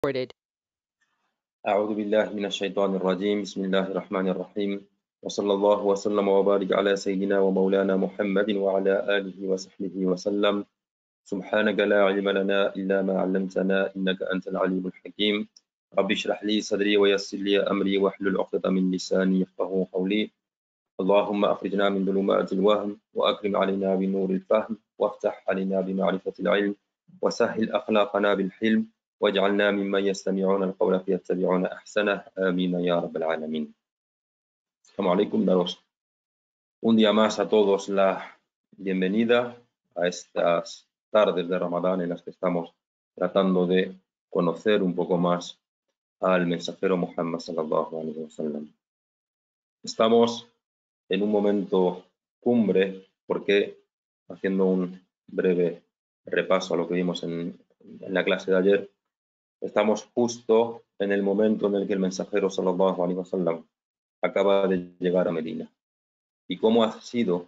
recorded. أعوذ بالله من الشيطان الرجيم بسم الله الرحمن الرحيم وصلى الله وسلم وبارك على سيدنا ومولانا محمد وعلى آله وصحبه وسلم سبحانك لا علم لنا إلا ما علمتنا إنك أنت العليم الحكيم رب اشرح لي صدري ويسر لي أمري واحلل عقدة من لساني يفقهوا قولي اللهم أخرجنا من ظلمات الوهم وأكرم علينا بنور الفهم وافتح علينا بمعرفة العلم وسهل أخلاقنا بالحلم واجعلنا ممن يستمعون القول فيتبعون أحسنه آمين يا رب العالمين. Assalamu alaikum, daros un día más a todos la bienvenida a estas tardes de Ramadán en las que estamos tratando de conocer un poco más al mensajero Muhammad sallallahu alaihi wasallam. Estamos en un momento cumbre porque, haciendo un breve repaso a lo que vimos en la clase de ayer, estamos justo en el momento en el que el mensajero sallallahu alaihi wasallam acaba de llegar a Medina. ¿Y cómo ha sido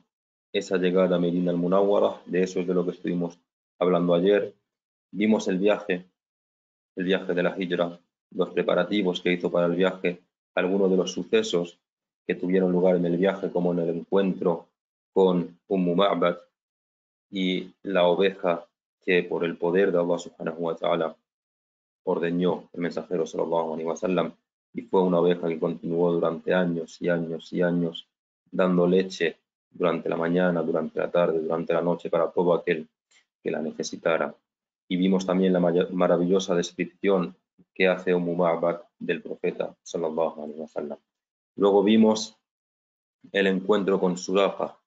esa llegada a Medina al-Munawwara? De eso es de lo que estuvimos hablando ayer. Vimos el viaje de la Hijra, los preparativos que hizo para el viaje, algunos de los sucesos que tuvieron lugar en el viaje, como en el encuentro con Ma'bad y la oveja que por el poder de Allah subhanahu wa ta'ala ordenó el mensajero sallallahu alaihi wasallam, y fue una oveja que continuó durante años y años y años dando leche durante la mañana, durante la tarde, durante la noche para todo aquel que la necesitara. Y vimos también la maravillosa descripción que hace Ma'bad del profeta sallallahu alaihi wasallam. Luego vimos el encuentro con Suraqa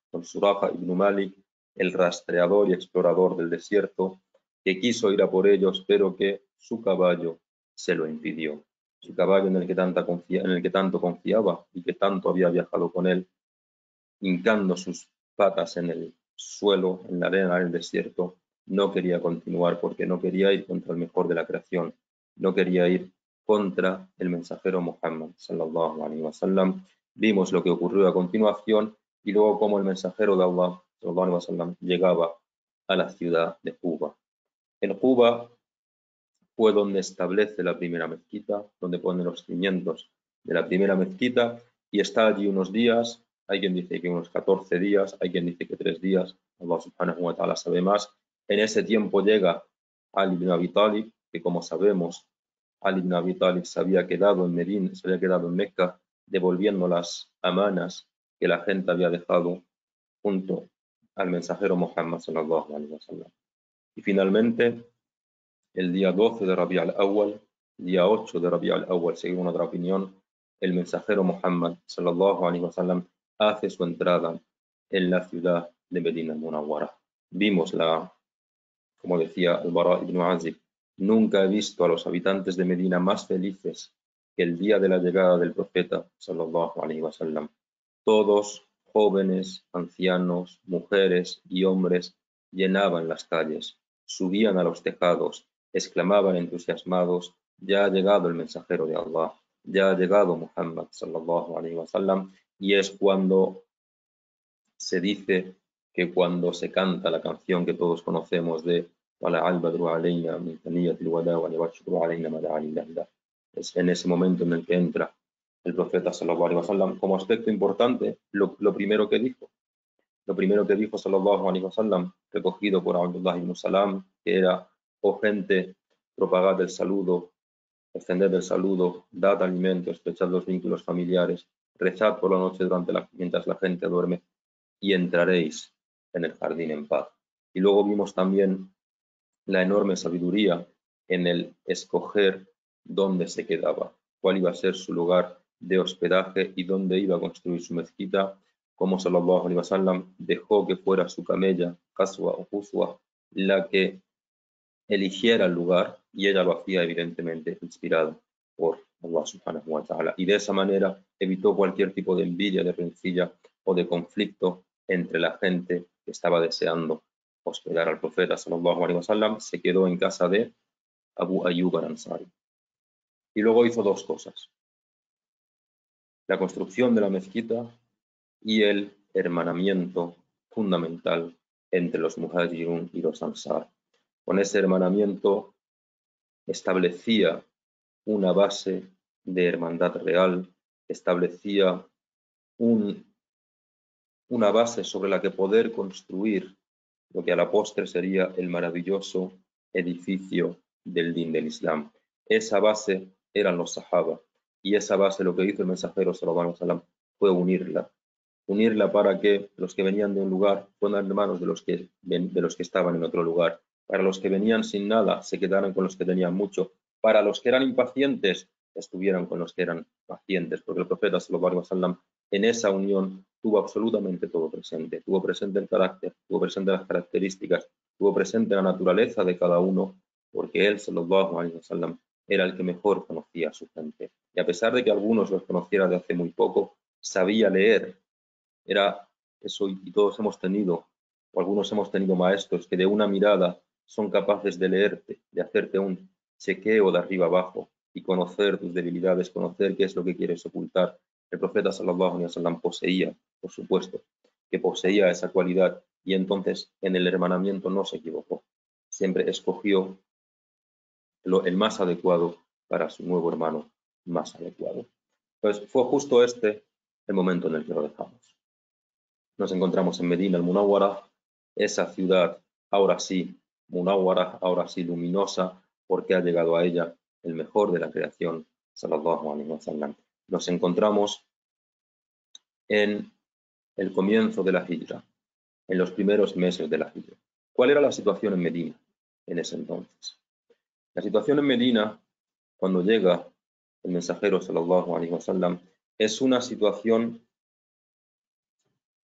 ibn Malik, el rastreador y explorador del desierto, que quiso ir a por ellos, pero que su caballo se lo impidió. Su caballo en el que tanto confiaba y que tanto había viajado con él, hincando sus patas en el suelo, en la arena del desierto, no quería continuar porque no quería ir contra el mejor de la creación, no quería ir contra el mensajero Muhammad sallallahu alaihi wasallam. Vimos lo que ocurrió a continuación y luego cómo el mensajero de Allah sallallahu alaihi wasallam llegaba a la ciudad de Quba. En Quba fue donde establece la primera mezquita, donde pone los cimientos de la primera mezquita, y está allí unos días. Hay quien dice que unos 14 días, hay quien dice que 3 días, Allah subhanahu wa ta'ala sabe más. En ese tiempo llega Ali ibn Abi Talib, que como sabemos, Ali ibn Abi Talib se había quedado en Medina, se había quedado en Mecca, devolviendo las amanas que la gente había dejado junto al mensajero Muhammad sallallahu alaihi wasallam. Y finalmente, el día 12 de Rabi' al-Awwal, día 8 de Rabi' al-Awwal, según otra opinión, el mensajero Muhammad sallallahu alaihi wasallam hace su entrada en la ciudad de Medina al-Munawwara. Vimos como decía al-Bara ibn Azib, nunca he visto a los habitantes de Medina más felices que el día de la llegada del profeta sallallahu alaihi wasallam. Todos, jóvenes, ancianos, mujeres y hombres, llenaban las calles, subían a los tejados, exclamaban entusiasmados, ya ha llegado el mensajero de Allah, ya ha llegado Muhammad sallallahu alaihi wasallam. Y es cuando se dice que cuando se canta la canción que todos conocemos de es en ese momento en el que entra el profeta sallallahu alaihi wasallam. Como aspecto importante, lo primero que dijo sallallahu alaihi wasallam, recogido por Abdullah ibn Salam, que era: oh gente, propagad el saludo, extended el saludo, dad alimento, estrechad los vínculos familiares, rezad por la noche mientras la gente duerme, y entraréis en el jardín en paz. Y luego vimos también la enorme sabiduría en el escoger dónde se quedaba, cuál iba a ser su lugar de hospedaje y dónde iba a construir su mezquita, como sallallahu alaihi wasallam dejó que fuera su camella, Qaswa o Quswa, la que eligiera el lugar, y ella lo hacía evidentemente inspirada por Allah subhanahu wa ta'ala, y de esa manera evitó cualquier tipo de envidia, de rencilla o de conflicto entre la gente que estaba deseando hospedar al profeta sallallahu alaihi wasallam. Se quedó en casa de Abu Ayyub al-Ansari. Y luego hizo dos cosas: la construcción de la mezquita y el hermanamiento fundamental entre los muhajirun y los ansar. Con ese hermanamiento establecía una base de hermandad real, establecía una base sobre la que poder construir lo que a la postre sería el maravilloso edificio del Din del Islam. Esa base eran los Sahaba, y esa base lo que hizo el mensajero sallallahu alaihi wasallam fue unirla para que los que venían de un lugar fueran hermanos de los que estaban en otro lugar. Para los que venían sin nada, se quedaran con los que tenían mucho. Para los que eran impacientes, estuvieran con los que eran pacientes, porque el profeta sallallahu alaihi wasallam en esa unión tuvo absolutamente todo presente. Tuvo presente el carácter, tuvo presente las características, tuvo presente la naturaleza de cada uno, porque él sallallahu alaihi wasallam era el que mejor conocía a su gente. Y a pesar de que algunos los conociera de hace muy poco, sabía leer. Era eso, y todos hemos tenido, o algunos hemos tenido maestros que de una mirada son capaces de leerte, de hacerte un chequeo de arriba abajo y conocer tus debilidades, conocer qué es lo que quieres ocultar. El profeta sallallahu alaihi wasallam poseía, por supuesto, que poseía esa cualidad, y entonces en el hermanamiento no se equivocó. Siempre escogió el más adecuado para su nuevo hermano más adecuado. Pues fue justo este el momento en el que lo dejamos. Nos encontramos en Medina al-Munawwara, esa ciudad ahora sí Munawwara, ahora sí luminosa, porque ha llegado a ella el mejor de la creación, sallallahu alaihi wasallam. Nos encontramos en el comienzo de la Hijra, en los primeros meses de la Hijra. ¿Cuál era la situación en Medina en ese entonces? La situación en Medina, cuando llega el mensajero sallallahu alaihi wasallam, es una situación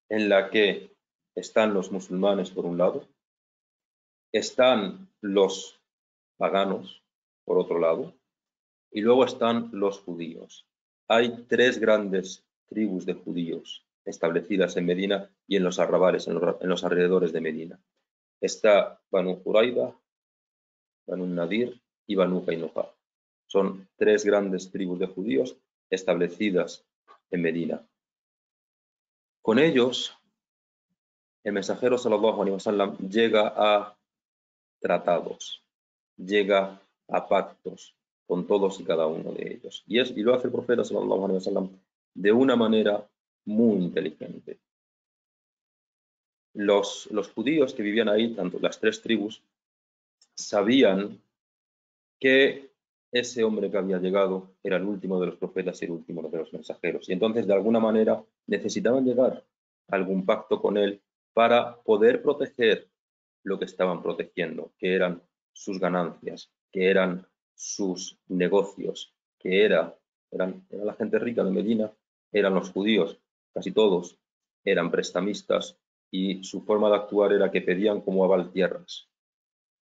en la que están los musulmanes por un lado, están los paganos por otro lado, y luego están los judíos. Hay tres grandes tribus de judíos establecidas en Medina y en los arrabales, en los alrededores de Medina. Está Banu Qurayza, Banu Nadir y Banu Qaynuqa. Son tres grandes tribus de judíos establecidas en Medina. Con ellos, el mensajero sallallahu alaihi wasallam llega a tratados, llega a pactos con todos y cada uno de ellos. Y lo hace el profeta sallallahu alaihi wasallam de una manera muy inteligente. Los judíos que vivían ahí, tanto las tres tribus, sabían que ese hombre que había llegado era el último de los profetas y el último de los mensajeros. Y entonces, de alguna manera, necesitaban llegar a algún pacto con él para poder proteger lo que estaban protegiendo, que eran sus ganancias, que eran sus negocios, que era la gente rica de Medina, eran los judíos, casi todos eran prestamistas, y su forma de actuar era que pedían como aval tierras.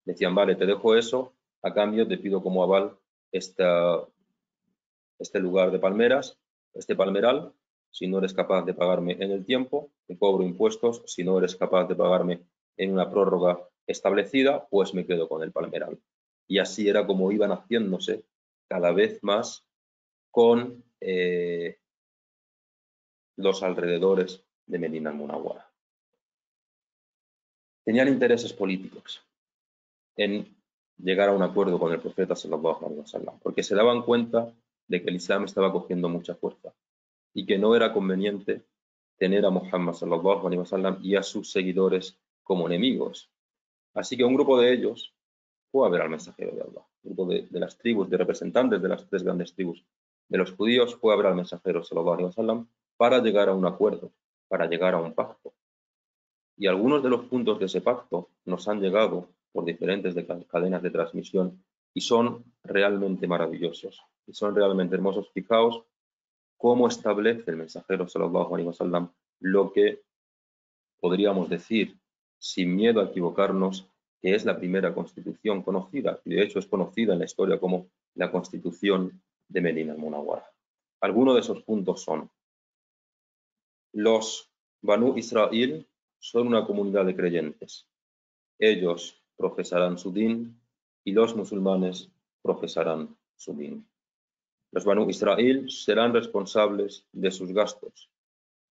Decían, vale, te dejo eso, a cambio te pido como aval este lugar de palmeras, este palmeral. Si no eres capaz de pagarme en el tiempo, te cobro impuestos. Si no eres capaz de pagarme en una prórroga establecida, pues me quedo con el palmeral. Y así era como iban haciéndose cada vez más con los alrededores de Medina al-Munawwara. Tenían intereses políticos en llegar a un acuerdo con el profeta sallallahu alaihi wasallam, porque se daban cuenta de que el Islam estaba cogiendo mucha fuerza y que no era conveniente tener a Muhammad sallallahu alaihi wasallam y a sus seguidores como enemigos. Así que un grupo de ellos fue a ver al mensajero de Allah. Un grupo de las tribus, de representantes de las tres grandes tribus de los judíos, fue a ver al mensajero sallallahu alaihi wasallam para llegar a un acuerdo, para llegar a un pacto. Y algunos de los puntos de ese pacto nos han llegado por diferentes cadenas de transmisión y son realmente maravillosos y son realmente hermosos. Fijaos cómo establece el mensajero sallallahu alaihi wasallam lo que podríamos decir, sin miedo a equivocarnos, que es la primera constitución conocida, y de hecho es conocida en la historia como la Constitución de Medina al-Munawwara. Algunos de esos puntos son: los Banu Israel son una comunidad de creyentes. Ellos profesarán su din y los musulmanes profesarán su din. Los Banu Israel serán responsables de sus gastos.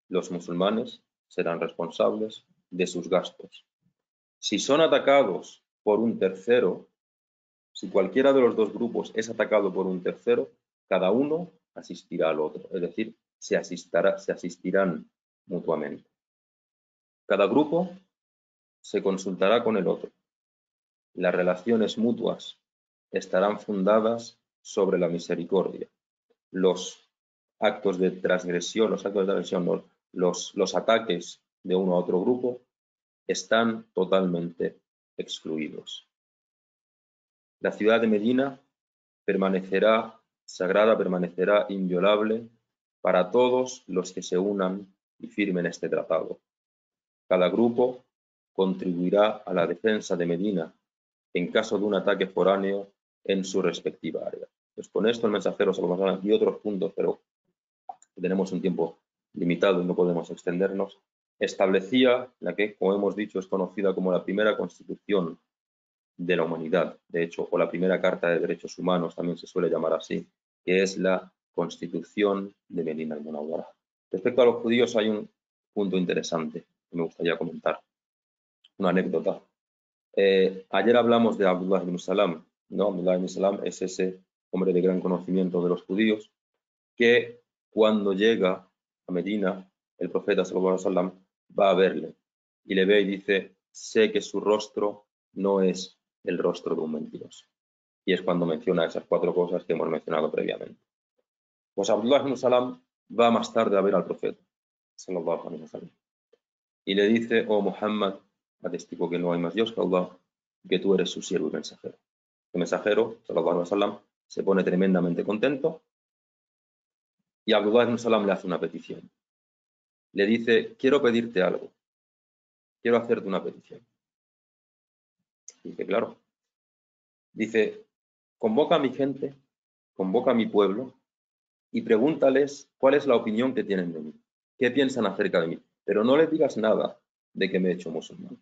Los musulmanes serán responsables de sus gastos. Si son atacados por un tercero, Si cualquiera de los dos grupos es atacado por un tercero, cada uno asistirá al otro, es decir, se asistirán mutuamente. Cada grupo se consultará con el otro. Las relaciones mutuas estarán fundadas sobre la misericordia. Los actos de transgresión, los ataques de uno a otro grupo están totalmente excluidos. La ciudad de Medina permanecerá sagrada, permanecerá inviolable para todos los que se unan y firmen este tratado. Cada grupo contribuirá a la defensa de Medina en caso de un ataque foráneo en su respectiva área. Pues con esto el mensajero se lo pasará aquí otros puntos, pero tenemos un tiempo limitado y no podemos extendernos. Establecía la que, como hemos dicho, es conocida como la primera constitución de la humanidad, de hecho, o la primera Carta de Derechos Humanos, también se suele llamar así, que es la Constitución de Medina al-Munawwara. Respecto a los judíos hay un punto interesante que me gustaría comentar, una anécdota. Ayer hablamos de Abdullah ibn Salam, ¿no? Abdullah ibn Salam es ese hombre de gran conocimiento de los judíos que cuando llega a Medina, el profeta sallallahu alaihi wasallam va a verle y le ve y dice: sé que su rostro no es el rostro de un mentiroso. Y es cuando menciona esas 4 cosas que hemos mencionado previamente. Pues Abdullah ibn Salam va más tarde a ver al profeta sallallahu alaihi wasallam y le dice: oh Muhammad, atestigo que no hay más Dios que Allah, que tú eres su siervo y mensajero. El mensajero sallallahu alaihi wasallam se pone tremendamente contento y Abdullah ibn Salam le hace una petición. Le dice: quiero pedirte algo, quiero hacerte una petición. Dice: claro. Dice: convoca a mi gente, convoca a mi pueblo y pregúntales cuál es la opinión que tienen de mí, qué piensan acerca de mí, pero no les digas nada de que me he hecho musulmán.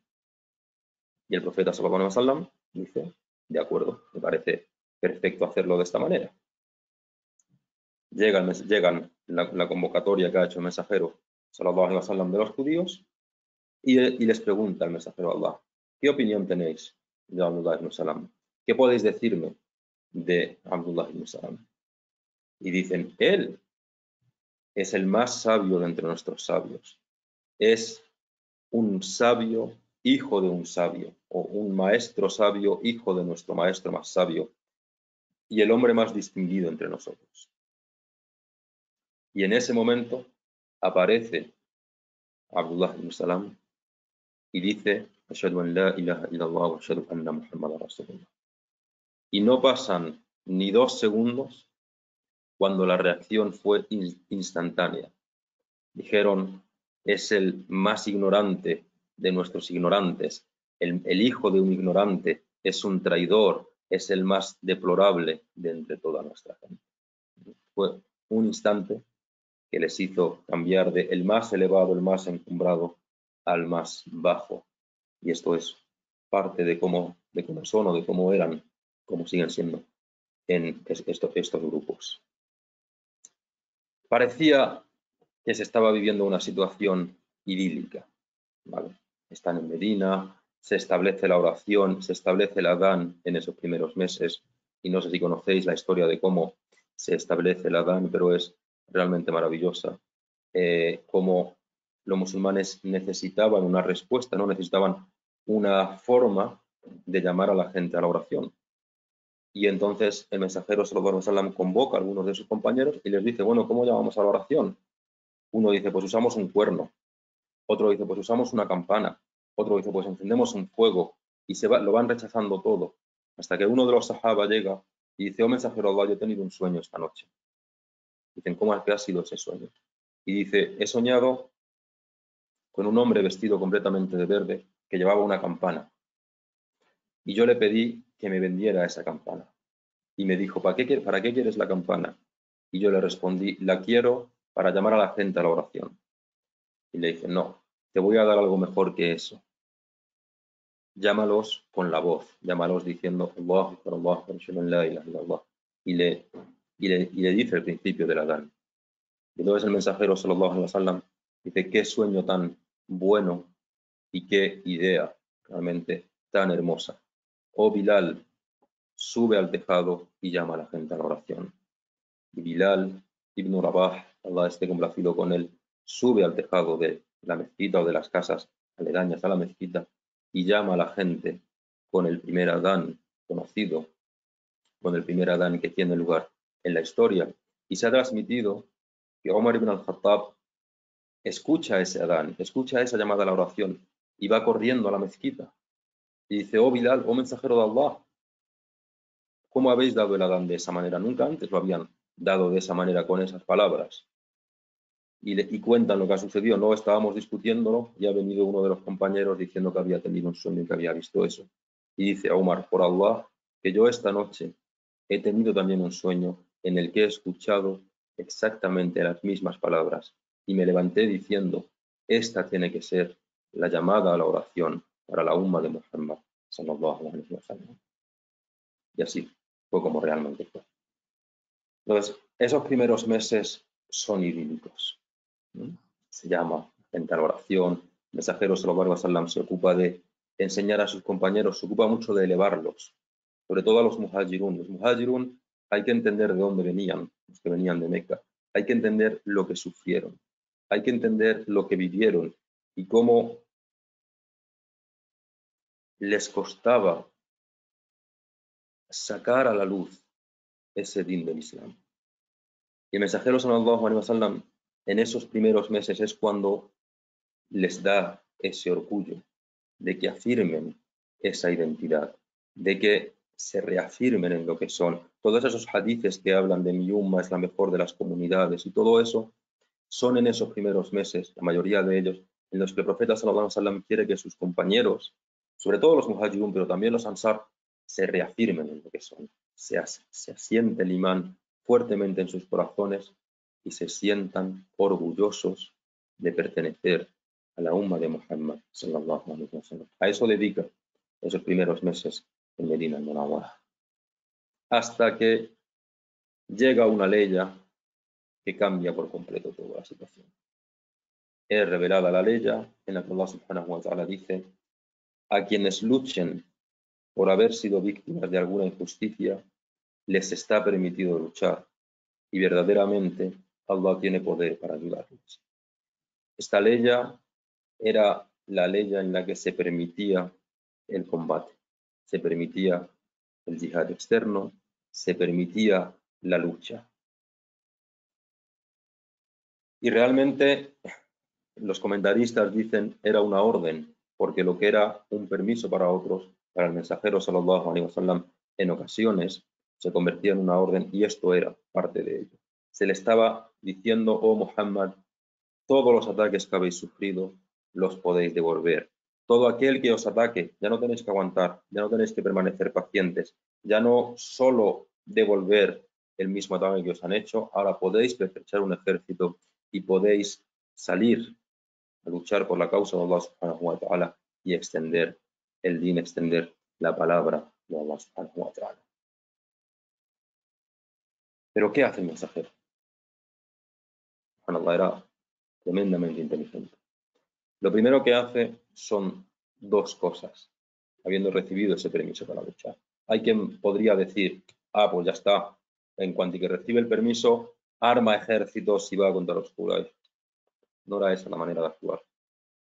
Y el profeta sallallahu alaihi wasallam dice: de acuerdo, me parece perfecto hacerlo de esta manera. Llegan la convocatoria que ha hecho el mensajero sallallahu alaihi wasallam de los judíos y les pregunta el mensajero de Allah: ¿qué opinión tenéis de Abdullah ibn Salam? ¿Qué podéis decirme de Abdullah ibn Salam? Y dicen: él es el más sabio de entre nuestros sabios. Es un sabio, hijo de un sabio, o un maestro sabio, hijo de nuestro maestro más sabio, y el hombre más distinguido entre nosotros. Y en ese momento aparece Abdullah ibn Salam y dice: Ashhadu an la ilaha illallah wa ashhadu anna Muhammadan rasulullah. Y no pasan ni 2 segundos cuando la reacción fue instantánea. Dijeron: es el más ignorante de nuestros ignorantes, el hijo de un ignorante, es un traidor, es el más deplorable de entre toda nuestra gente. Fue un instante que les hizo cambiar de el más elevado, el más encumbrado, al más bajo. Y esto es parte de cómo son o de cómo eran, cómo siguen siendo en estos grupos. Parecía que se estaba viviendo una situación idílica, ¿vale? Están en Medina, se establece la oración, se establece el adán en esos primeros meses, y no sé si conocéis la historia de cómo se establece el adán, pero es realmente maravillosa. Cómo los musulmanes necesitaban una respuesta, no necesitaban una forma de llamar a la gente a la oración. Y entonces el mensajero sallallahu alaihi wasallam convoca a algunos de sus compañeros y les dice: bueno, ¿cómo llamamos a la oración? Uno dice: pues usamos un cuerno. Otro dice: pues usamos una campana. Otro dice: pues encendemos un fuego. Y lo van rechazando todo. Hasta que uno de los sahaba llega y dice: oh mensajero de Allah, yo he tenido un sueño esta noche. Dicen: ¿cómo ha sido ese sueño? Y dice: he soñado con un hombre vestido completamente de verde que llevaba una campana. Y yo le pedí que me vendiera esa campana. Y me dijo: ¿para qué quieres la campana? Y yo le respondí: la quiero para llamar a la gente a la oración. Y le dije: no, te voy a dar algo mejor que eso. Llámalos con la voz, llámalos diciendo Allah, la ilaha illallah. Y le dice el principio del adán. Y entonces el mensajero sallallahu alaihi wasallam dice: qué sueño tan bueno y qué idea realmente tan hermosa. Oh Bilal, sube al tejado y llama a la gente a la oración. Y Bilal ibn Rabah, Allah esté complacido con él, sube al tejado de la mezquita o de las casas aledañas a la mezquita y llama a la gente con el primer adán conocido, con el primer adán que tiene lugar en la historia. Y se ha transmitido que Omar ibn al-Khattab escucha ese adán, escucha esa llamada a la oración y va corriendo a la mezquita. Y dice: oh Bilal, oh mensajero de Allah, ¿cómo habéis dado el adán de esa manera? Nunca antes lo habían dado de esa manera, con esas palabras. Y cuentan lo que ha sucedido. No estábamos discutiéndolo y ha venido uno de los compañeros diciendo que había tenido un sueño y que había visto eso. Y dice a Omar: por Allah, que yo esta noche he tenido también un sueño en el que he escuchado exactamente las mismas palabras y me levanté diciendo: esta tiene que ser la llamada a la oración para la umma de Muhammad sallallahu alaihi wasallam. Y así fue como realmente fue. Entonces, esos primeros meses son idílicos. Se llama gente a la oración. El mensajero sallallahu alaihi wasallam se ocupa de enseñar a sus compañeros, se ocupa mucho de elevarlos, sobre todo a los muhajirun. Los muhajirun hay que entender de dónde venían, los que venían de Meca. Hay que entender lo que sufrieron. Hay que entender lo que vivieron y cómo les costaba sacar a la luz ese din del Islam. Y el mensajero sallallahu alaihi wasallam en esos primeros meses es cuando les da ese orgullo de que afirmen esa identidad, de que se reafirmen en lo que son. Todos esos hadices que hablan de mi umma es la mejor de las comunidades y todo eso son en esos primeros meses, la mayoría de ellos, en los que el profeta sallallahu alaihi wasallam quiere que sus compañeros, sobre todo los muhajirun, pero también los ansar, se reafirmen en lo que son, se asiente el imán fuertemente en sus corazones y se sientan orgullosos de pertenecer a la umma de Muhammad sallallahu alaihi wasallam. A eso dedica esos primeros meses en Medina al-Munawwara. Hasta que llega una ley que cambia por completo toda la situación. Es revelada la ley en la que Allah subhanahu wa ta'ala dice: a quienes luchen por haber sido víctimas de alguna injusticia, les está permitido luchar y verdaderamente Allah tiene poder para ayudarles. Esta ley era la ley en la que se permitía el combate, se permitía el yihad externo, se permitía la lucha. Y realmente los comentaristas dicen era una orden, porque lo que era un permiso para otros, para el mensajero sallallahu alaihi wasallam, en ocasiones se convertía en una orden y esto era parte de ello. Se le estaba diciendo: oh Muhammad, todos los ataques que habéis sufrido los podéis devolver. Todo aquel que os ataque, ya no tenéis que aguantar, ya no tenéis que permanecer pacientes, ya no solo devolver el mismo ataque que os han hecho, ahora podéis pertrechar un ejército y podéis salir a luchar por la causa de Allah subhanahu wa ta'ala y extender el din, extender la palabra de Allah subhanahu wa ta'ala. Pero ¿qué hace el mensajero? Allah era tremendamente inteligente. Lo primero que hace son dos cosas, habiendo recibido ese permiso para luchar. Hay quien podría decir: ah, pues ya está, en cuanto que recibe el permiso, arma ejércitos y va contra los Quraysh. No era esa la manera de actuar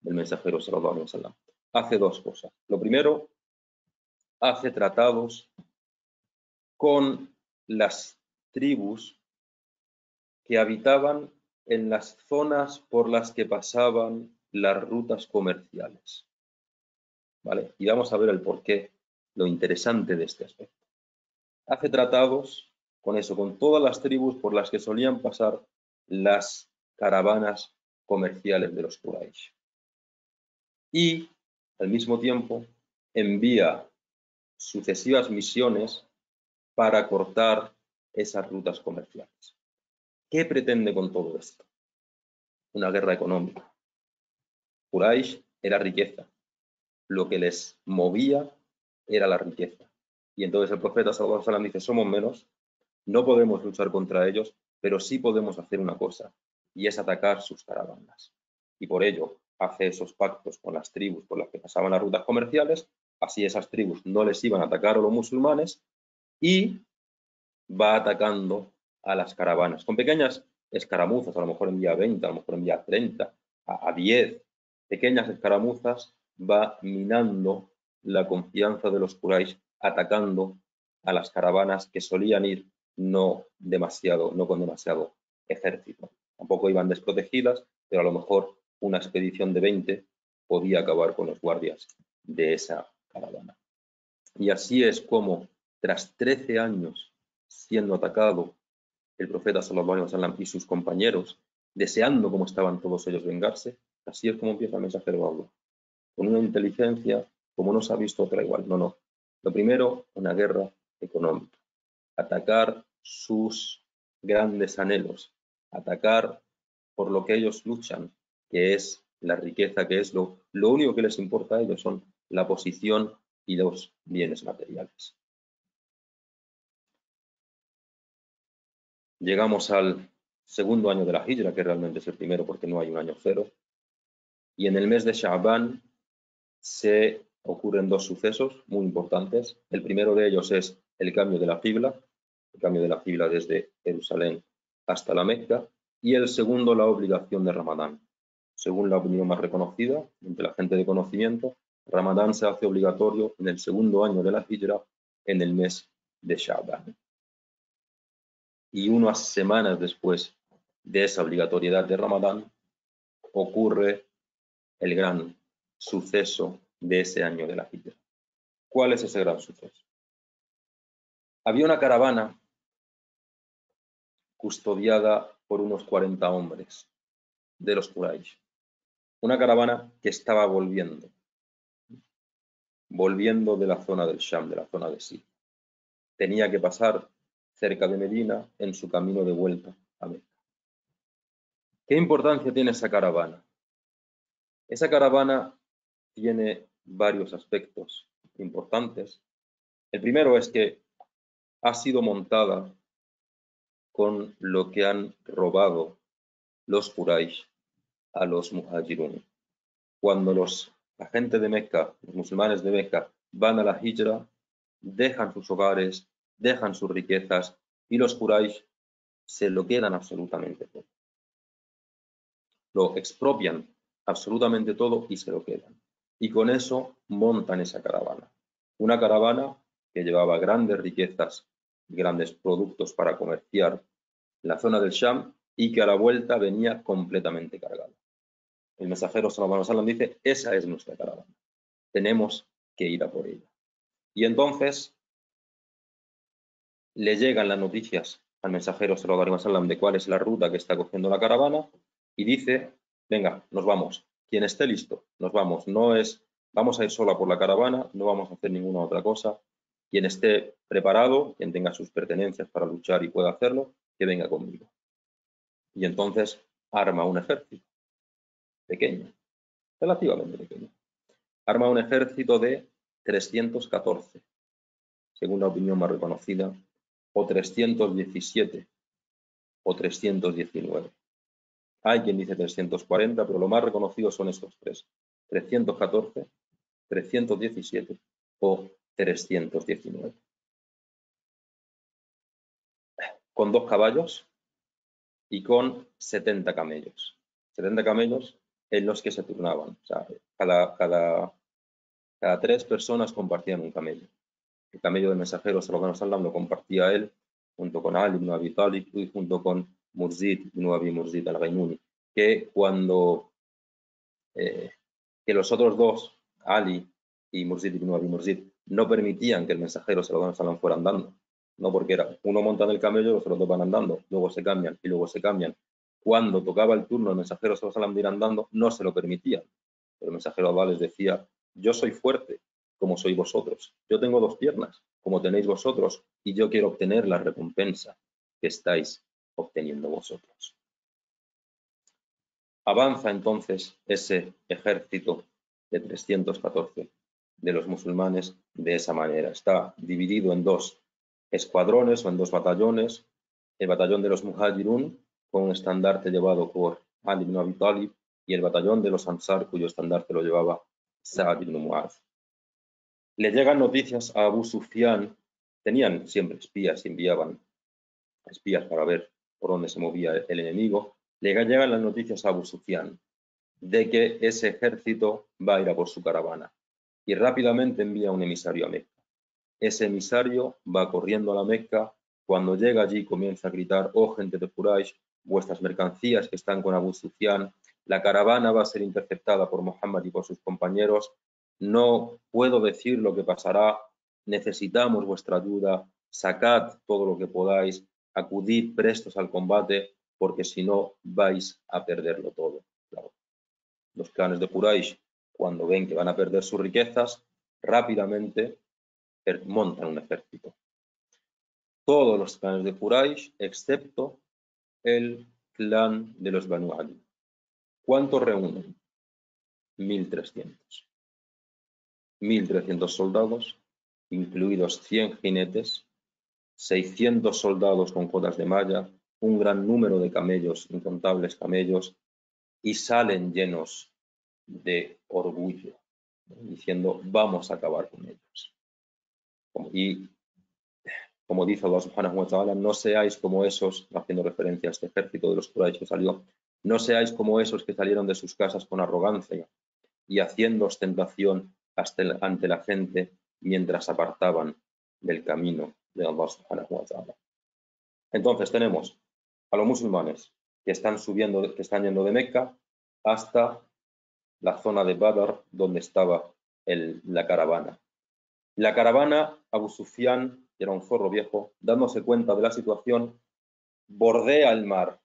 del mensajero sallallahu alaihi wasallam. Hace dos cosas. Lo primero, hace tratados con las tribus que habitaban en las zonas por las que pasaban las rutas comerciales. ¿Vale? Y vamos a ver el porqué, lo interesante de este aspecto. Hace tratados con eso, con todas las tribus por las que solían pasar las caravanas comerciales de los Quraysh. Y, al mismo tiempo, envía sucesivas misiones para cortar esas rutas comerciales. ¿Qué pretende con todo esto? Una guerra económica. Quraysh era riqueza. Lo que les movía era la riqueza. Y entonces el profeta sallallahu alaihi wasallam dice: somos menos, no podemos luchar contra ellos, pero sí podemos hacer una cosa, y es atacar sus caravanas. Y por ello hace esos pactos con las tribus por las que pasaban las rutas comerciales, así esas tribus no les iban a atacar a los musulmanes, y va atacando a las caravanas, con pequeñas escaramuzas, a lo mejor envía 20, a lo mejor envía 30, a 10, pequeñas escaramuzas, va minando la confianza de los Quraysh, atacando a las caravanas que solían ir no con demasiado ejército. Tampoco iban desprotegidas, pero a lo mejor una expedición de 20 podía acabar con los guardias de esa caravana. Y así es como, tras 13 años siendo atacado el profeta sallallahu alaihi wasallam y sus compañeros, deseando como estaban todos ellos vengarse, así es como empieza el mensajero de Allah. Con una inteligencia como no se ha visto otra igual. No. Lo primero, una guerra económica. Atacar sus grandes anhelos. Atacar por lo que ellos luchan, que es la riqueza, que es lo único que les importa a ellos, son la posición y los bienes materiales. Llegamos al segundo año de la Hijra, que realmente es el primero porque no hay un año cero, y en el mes de Sha'ban se ocurren dos sucesos muy importantes. El primero de ellos es el cambio de la qibla desde Jerusalén hasta la Meca, y el segundo, la obligación de Ramadán. Según la opinión más reconocida entre la gente de conocimiento, Ramadán se hace obligatorio en el segundo año de la Hijra, en el mes de Sha'ban. Y unas semanas después de esa obligatoriedad de Ramadán, ocurre el gran suceso de ese año de la Hijra. ¿Cuál es ese gran suceso? Había una caravana custodiada por unos 40 hombres de los Quraysh. Una caravana que estaba volviendo de la zona del Sham, de la zona de Siria. Tenía que pasar cerca de Medina en su camino de vuelta a Meca. ¿Qué importancia tiene esa caravana? Esa caravana tiene varios aspectos importantes. El primero es que ha sido montada con lo que han robado los Quraysh a los Muhajirun. Cuando la gente de Meca, los musulmanes de Meca, van a la Hijra, dejan sus hogares, dejan sus riquezas, y los Quraysh se lo quedan absolutamente todo. Lo expropian absolutamente todo y se lo quedan. Y con eso montan esa caravana. Una caravana que llevaba grandes riquezas, grandes productos para comerciar en la zona del Sham, y que a la vuelta venía completamente cargada. El mensajero sallallahu alaihi wasallam dice: esa es nuestra caravana, tenemos que ir a por ella. Y entonces le llegan las noticias al mensajero sallallahu alaihi wasallam de cuál es la ruta que está cogiendo la caravana, y dice: venga, nos vamos, quien esté listo, nos vamos. No es vamos a ir sola por la caravana, no vamos a hacer ninguna otra cosa. Quien esté preparado, quien tenga sus pertenencias para luchar y pueda hacerlo, que venga conmigo. Y entonces arma un ejército pequeño, relativamente pequeño. Arma un ejército de 314, según la opinión más reconocida, o 317, o 319. Hay quien dice 340, pero lo más reconocido son estos tres: 314, 317 o 319. Con 2 caballos y con 70 camellos. 70 camellos en los que se turnaban. O sea, cada 3 personas compartían un camello. El camello del mensajero sallallahu alaihi wasallam lo compartía él junto con Ali ibn Abi Talib y junto con Murzid ibn Abi Murzid al-Ghainuni, que cuando que los otros dos, Ali y Murzid ibn Abi Murzid, no permitían que el mensajero sallallahu alaihi wasallam fuera andando, no, porque era uno monta en el camello, los otros dos van andando, luego se cambian y luego se cambian. Cuando tocaba el turno el mensajero sallallahu alaihi wasallam de ir andando, no se lo permitían. Pero el mensajero Allah les decía: yo soy fuerte como sois vosotros, yo tengo 2 piernas como tenéis vosotros, y yo quiero obtener la recompensa que estáis obteniendo vosotros. Avanza entonces ese ejército de 314 de los musulmanes de esa manera. Está dividido en 2 escuadrones o en 2 batallones. El batallón de los Muhajirun, con un estandarte llevado por Ali ibn Abi Talib, y el batallón de los Ansar, cuyo estandarte lo llevaba Sa'd ibn Mu'adh. Le llegan noticias a Abu Sufyan tenían siempre espías y enviaban espías para ver por dónde se movía el enemigo, le llegan las noticias a Abu Sufyan de que ese ejército va a ir a por su caravana y rápidamente envía un emisario a Mecca. Ese emisario va corriendo a la Meca. Cuando llega allí comienza a gritar: oh gente de Quraysh, vuestras mercancías que están con Abu Sufyan, la caravana va a ser interceptada por Muhammad y por sus compañeros, no puedo decir lo que pasará, necesitamos vuestra ayuda, sacad todo lo que podáis, acudid prestos al combate, porque si no vais a perderlo todo. Claro. Los clanes de Quraysh, cuando ven que van a perder sus riquezas, rápidamente montan un ejército. Todos los clanes de Quraysh, excepto el clan de los Banu Ali. ¿Cuántos reúnen? 1.300. 1.300 soldados, incluidos 100 jinetes, 600 soldados con cotas de malla, un gran número de camellos, incontables camellos, y salen llenos de orgullo, diciendo: vamos a acabar con ellos. Y como dice Allah subhanahu wa ta'ala, no seáis como esos, haciendo referencia a este ejército de los Quraysh que salió, no seáis como esos que salieron de sus casas con arrogancia y haciendo ostentación ante la gente mientras apartaban del camino de Allah subhanahu wa ta'ala. Entonces tenemos a los musulmanes que están subiendo, que están yendo de Meca hasta la zona de Badr donde estaba la caravana. La caravana, Abu Sufyan, que era un zorro viejo, dándose cuenta de la situación, bordea el mar,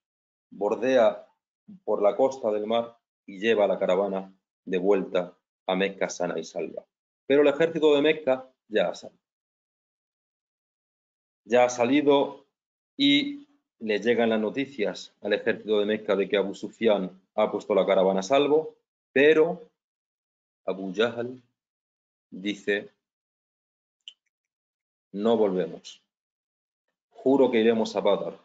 bordea por la costa del mar y lleva a la caravana de vuelta a Mecca sana y salva. Pero el ejército de Mecca ya ha salido. Ya ha salido y le llegan las noticias al ejército de Mecca de que Abu Sufyan ha puesto la caravana a salvo, pero Abu Jahl dice: no volvemos. Juro que iremos a Badr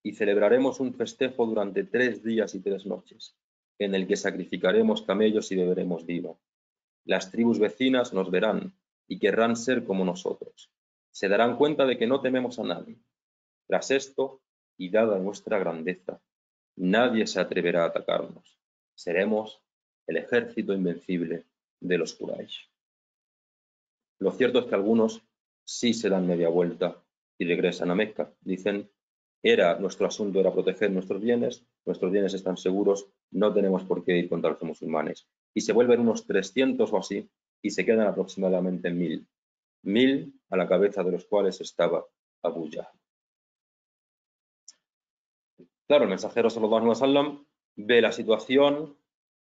y celebraremos un festejo durante 3 días y 3 noches, en el que sacrificaremos camellos y beberemos vino. Las tribus vecinas nos verán y querrán ser como nosotros. Se darán cuenta de que no tememos a nadie. Tras esto, y dada nuestra grandeza, nadie se atreverá a atacarnos. Seremos el ejército invencible de los Quraysh. Lo cierto es que algunos sí se dan media vuelta y regresan a Mecca. Dicen: nuestro asunto era proteger nuestros bienes están seguros, no tenemos por qué ir contra los musulmanes. Y se vuelven unos 300 o así y se quedan aproximadamente 1.000. 1.000 a la cabeza de los cuales estaba Abu Jahl. Claro, el mensajero sallallahu alaihi wasallam ve la situación,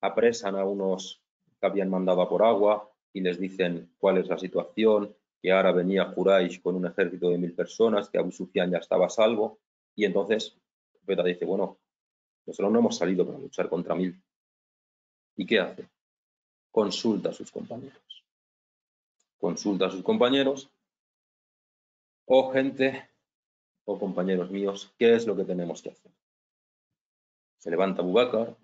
apresan a unos que habían mandado a por agua y les dicen cuál es la situación, que ahora venía Quraysh con un ejército de 1.000 personas, que Abu Sufyan ya estaba a salvo, y entonces el profeta dice: bueno, nosotros no hemos salido para luchar contra 1.000. ¿Y qué hace? Consulta a sus compañeros. Consulta a sus compañeros: oh gente, oh compañeros míos, ¿qué es lo que tenemos que hacer? Se levanta Abu Bakr,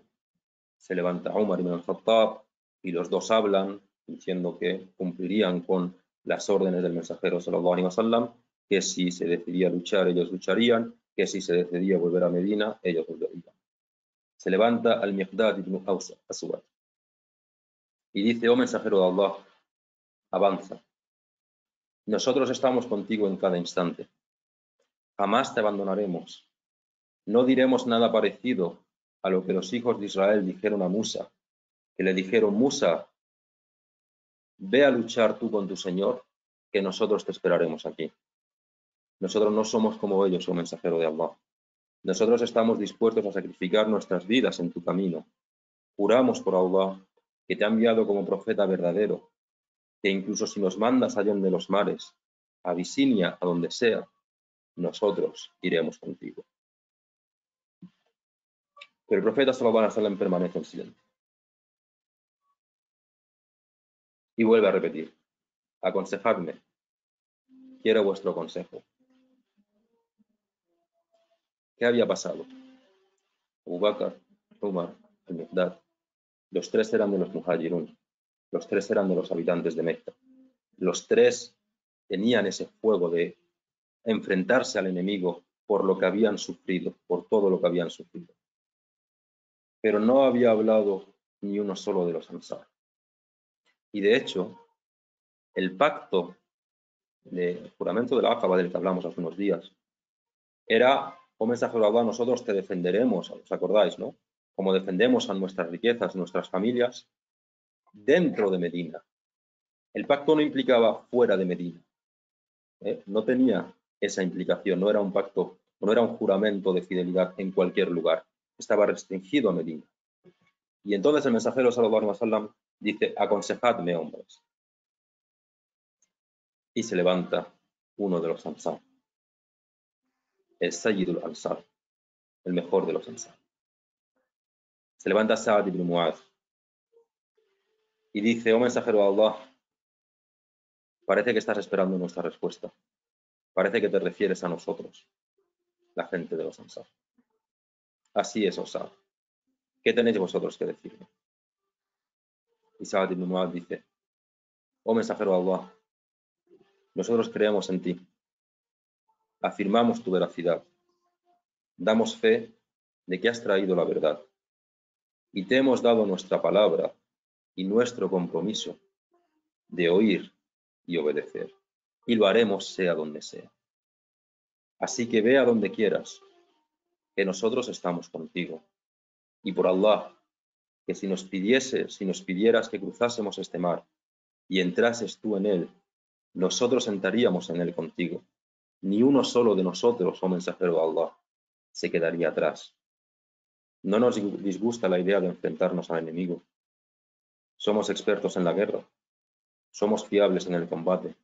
se levanta Umar ibn al-Khattab y los dos hablan diciendo que cumplirían con las órdenes del mensajero sallallahu alaihi wasallam, que si se decidía luchar ellos lucharían, que si se decidía volver a Medina ellos volverían. Se levanta al-Miqdad ibn Aswad y dice: oh mensajero de Allah, avanza, nosotros estamos contigo en cada instante, jamás te abandonaremos, no diremos nada parecido a lo que los hijos de Israel dijeron a Musa, que le dijeron: Musa, ve a luchar tú con tu Señor, que nosotros te esperaremos aquí. Nosotros no somos como ellos, oh mensajero de Allah. Nosotros estamos dispuestos a sacrificar nuestras vidas en tu camino. Juramos por Allah que te ha enviado como profeta verdadero, que incluso si nos mandas allá de los mares, a Abisinia, a donde sea, nosotros iremos contigo. Pero el profeta sallallahu alaihi wasallam permanece en silencio. Y vuelve a repetir: aconsejadme, quiero vuestro consejo. ¿Qué había pasado? Abu Bakr, Umar, al-Miqdad, los tres eran de los Muhajirun, los tres eran de los habitantes de Mecca. Los tres tenían ese fuego de enfrentarse al enemigo por lo que habían sufrido, por todo lo que habían sufrido. Pero no había hablado ni uno solo de los Ansar. Y de hecho, el pacto de juramento del Aqaba del que hablamos hace unos días era: oh mensajero de Allah, nosotros te defenderemos, ¿os acordáis, no? Como defendemos a nuestras riquezas, nuestras familias, dentro de Medina. El pacto no implicaba fuera de Medina, ¿eh? No tenía esa implicación, no era un pacto, no era un juramento de fidelidad en cualquier lugar, estaba restringido a Medina. Y entonces el mensajero sallallahu alaihi wasallam dice: aconsejadme, hombres. Y se levanta uno de los Ansar, el Sayyidul Ansar, el mejor de los Ansar. Se levanta Sa'd ibn Mu'adh y dice: oh mensajero de Allah, parece que estás esperando nuestra respuesta. Parece que te refieres a nosotros, la gente de los Ansar. Así es, Osad. ¿Qué tenéis vosotros que decirme? Y Sa'd ibn Mu'adh dice: oh mensajero de Allah, nosotros creemos en ti, afirmamos tu veracidad, damos fe de que has traído la verdad y te hemos dado nuestra palabra y nuestro compromiso de oír y obedecer, y lo haremos sea donde sea. Así que ve a donde quieras, que nosotros estamos contigo. Y por Allah, que si nos pidieras que cruzásemos este mar y entrases tú en él, nosotros entraríamos en él contigo. Ni uno solo de nosotros, oh mensajero de Allah, se quedaría atrás. No nos disgusta la idea de enfrentarnos al enemigo. Somos expertos en la guerra. Somos fiables en el combate.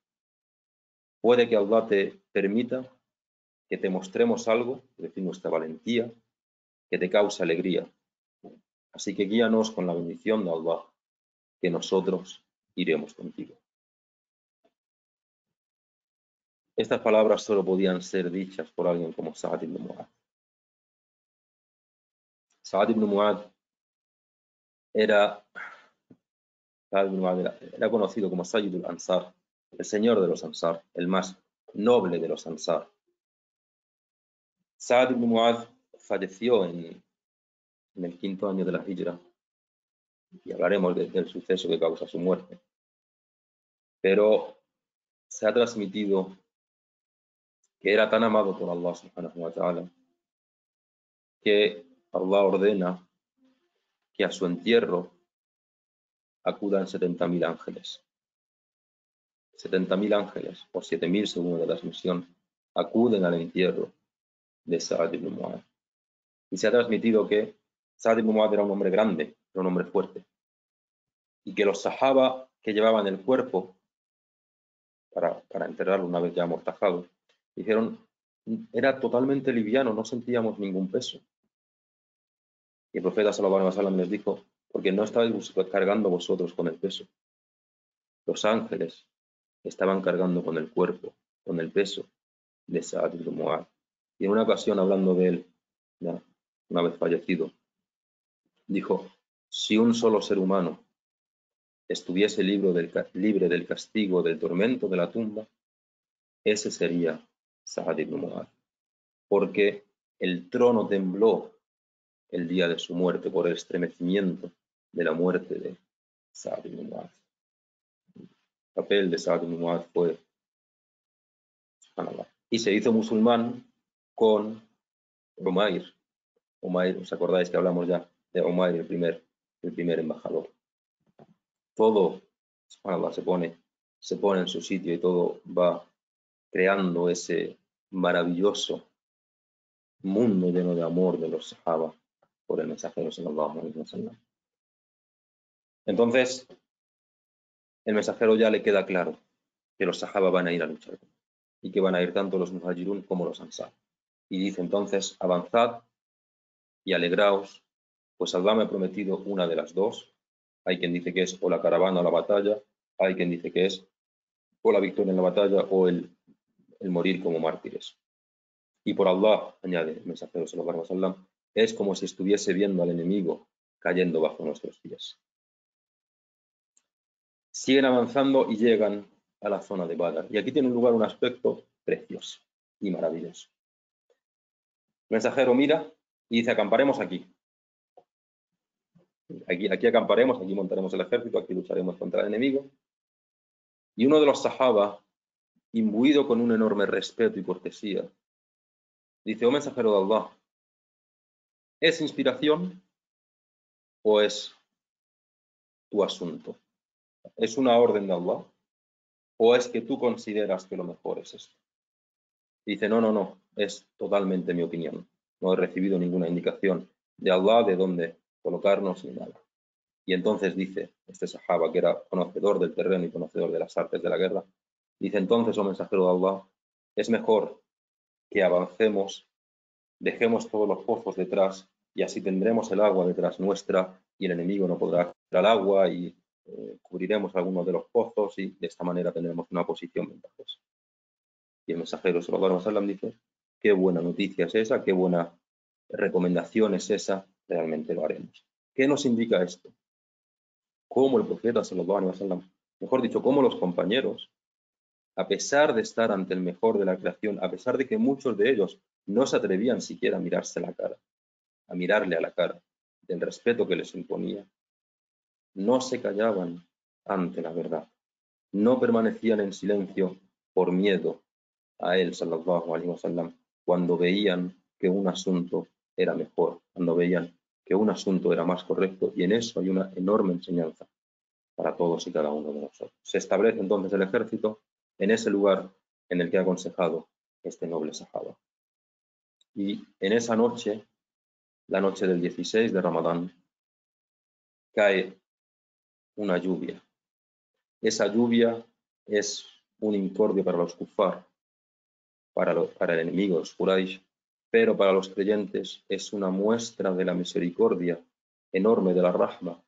Puede que Allah te permita que te mostremos algo, es decir, nuestra valentía, que te cause alegría. Así que guíanos con la bendición de Allah, que nosotros iremos contigo. Estas palabras solo podían ser dichas por alguien como Sa'd ibn Mu'adh. Sa'd ibn Mu'adh era conocido como Sayyidul Ansar, el señor de los Ansar, el más noble de los Ansar. Sa'd ibn Mu'adh falleció en el 5º año de la Hijra, y hablaremos del suceso que causa su muerte. Pero se ha transmitido que era tan amado por Allah subhanahu wa ta'ala que Allah ordena que a su entierro acudan 70.000 ángeles. 70.000 ángeles, o 7.000 según la transmisión, acuden al entierro de Sa'd ibn Mu'adh. Y se ha transmitido que Sa'd ibn Mu'adh era un hombre grande, era un hombre fuerte, y que los sahaba que llevaban el cuerpo para enterrarlo una vez ya amortajado, dijeron: era totalmente liviano, no sentíamos ningún peso. Y el profeta sallallahu alaihi wasallam les dijo: porque no estáis cargando vosotros con el peso. Los ángeles estaban cargando con el cuerpo, con el peso de Sa'd ibn Mu'adh. Y en una ocasión, hablando de él, ya una vez fallecido, dijo: si un solo ser humano estuviese libre del castigo, del tormento de la tumba, ese sería Sa'd ibn Mu'adh, porque el trono tembló el día de su muerte por el estremecimiento de la muerte de Sa'd ibn Mu'adh. El papel de Sa'd ibn Mu'adh fue, subhanallah, y se hizo musulmán con Umayr. Umayr, ¿os acordáis que hablamos ya de Umayr, el primer embajador? Todo, subhanallah, se pone en su sitio y todo va creando ese maravilloso mundo lleno de amor de los sahaba por el mensajero sallallahu alaihi wasallam. Entonces, el mensajero ya le queda claro que los sahaba van a ir a luchar y que van a ir tanto los muhajirun como los ansar. Y dice entonces: avanzad y alegraos, pues Allah me ha prometido una de las dos. Hay quien dice que es o la caravana o la batalla, hay quien dice que es o la victoria en la batalla o el morir como mártires. Y por Allah, añade el mensajero sallallahu alaihi wasallam, es como si estuviese viendo al enemigo cayendo bajo nuestros pies. Siguen avanzando y llegan a la zona de Badr. Y aquí tiene lugar un aspecto precioso y maravilloso. El mensajero mira y dice, acamparemos aquí. Aquí acamparemos, aquí montaremos el ejército, aquí lucharemos contra el enemigo. Y uno de los sahaba, imbuido con un enorme respeto y cortesía, dice, oh mensajero de Allah, ¿es inspiración o es tu asunto? ¿Es una orden de Allah o es que tú consideras que lo mejor es esto? Dice, no, es totalmente mi opinión. No he recibido ninguna indicación de Allah de dónde colocarnos ni nada. Y entonces dice, este sahaba que era conocedor del terreno y conocedor de las artes de la guerra, dice entonces, oh mensajero de Allah, es mejor que avancemos, dejemos todos los pozos detrás y así tendremos el agua detrás nuestra y el enemigo no podrá acceder al agua y cubriremos algunos de los pozos y de esta manera tendremos una posición ventajosa. Y el mensajero sallallahu alaihi wasallam dice, qué buena noticia es esa, qué buena recomendación es esa, realmente lo haremos. ¿Qué nos indica esto? Cómo el profeta sallallahu alaihi wasallam, mejor dicho, cómo los compañeros, a pesar de estar ante el mejor de la creación, a pesar de que muchos de ellos no se atrevían siquiera a mirarse la cara, a mirarle a la cara, del respeto que les imponía, no se callaban ante la verdad, no permanecían en silencio por miedo a él, sallallahu alaihi wasallam, cuando veían que un asunto era mejor, cuando veían que un asunto era más correcto, y en eso hay una enorme enseñanza para todos y cada uno de nosotros. Se establece entonces el ejército en ese lugar en el que ha aconsejado este noble sahaba. Y en esa noche, la noche del 16 de Ramadán, cae una lluvia. Esa lluvia es un incordio para los kufar, para el enemigo, los Quraysh, pero para los creyentes es una muestra de la misericordia enorme de la rahma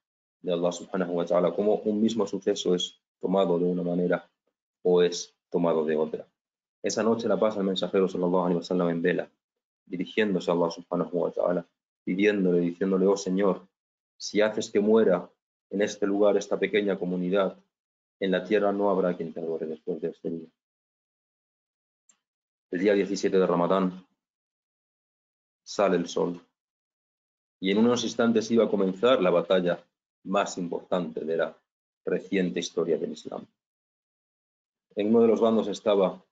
de Allah subhanahu wa ta'ala, como un mismo suceso es tomado de una manera o es tomado de otra. Esa noche la pasa el mensajero sallallahu alaihi wasallam en vela, dirigiéndose a Allah subhanahu wa ta'ala, diciéndole, oh Señor, si haces que muera en este lugar esta pequeña comunidad, en la tierra no habrá quien te adore después de este día. El día 17 de Ramadán sale el sol y en unos instantes iba a comenzar la batalla más importante de la reciente historia del Islam. En uno de los bandos estaba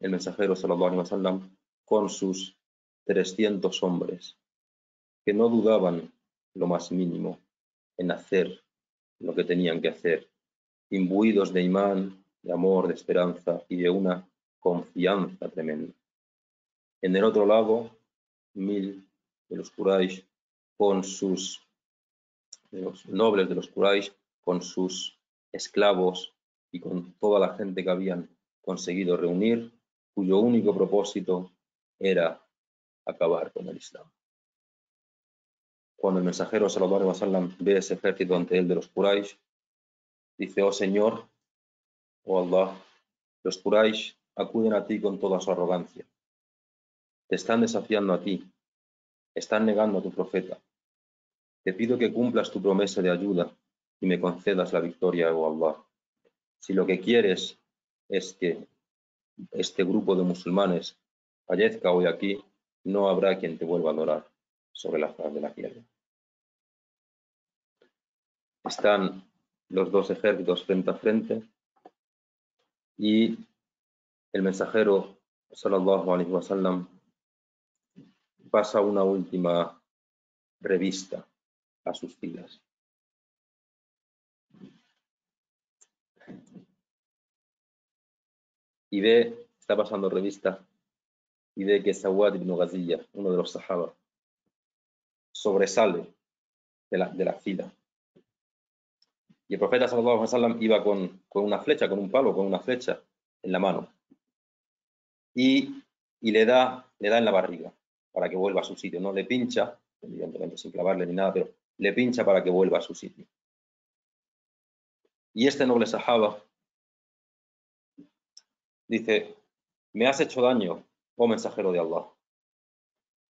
el mensajero sallallahu alaihi wasallam con sus 300 hombres que no dudaban lo más mínimo en hacer lo que tenían que hacer, imbuidos de imán, de amor, de esperanza y de una confianza tremenda. En el otro lado, 1000 de los Quraysh con los nobles de los Quraysh, con sus esclavos y con toda la gente que habían conseguido reunir, cuyo único propósito era acabar con el Islam. Cuando el mensajero sallallahu alaihi wasallam ve ese ejército ante él de los Quraysh, dice, oh Señor, oh Allah, los Quraysh acuden a ti con toda su arrogancia. Te están desafiando a ti, están negando a tu profeta. Te pido que cumplas tu promesa de ayuda y me concedas la victoria, oh Allah. Si lo que quieres es que este grupo de musulmanes fallezca hoy aquí, no habrá quien te vuelva a adorar sobre la faz de la tierra. Están los dos ejércitos frente a frente y el mensajero sallallahu alaihi wasallam pasa una última revista a sus filas. Y está pasando revista, y ve que Sawad ibn Ghaziyya, uno de los sahaba, sobresale de la fila. Y el profeta sallallahu alaihi wasallam iba con una flecha, con un palo, con una flecha en la mano. Y le da en la barriga para que vuelva a su sitio. No le pincha, evidentemente sin clavarle ni nada, pero le pincha para que vuelva a su sitio. Y este noble sahaba dice, me has hecho daño, oh mensajero de Allah.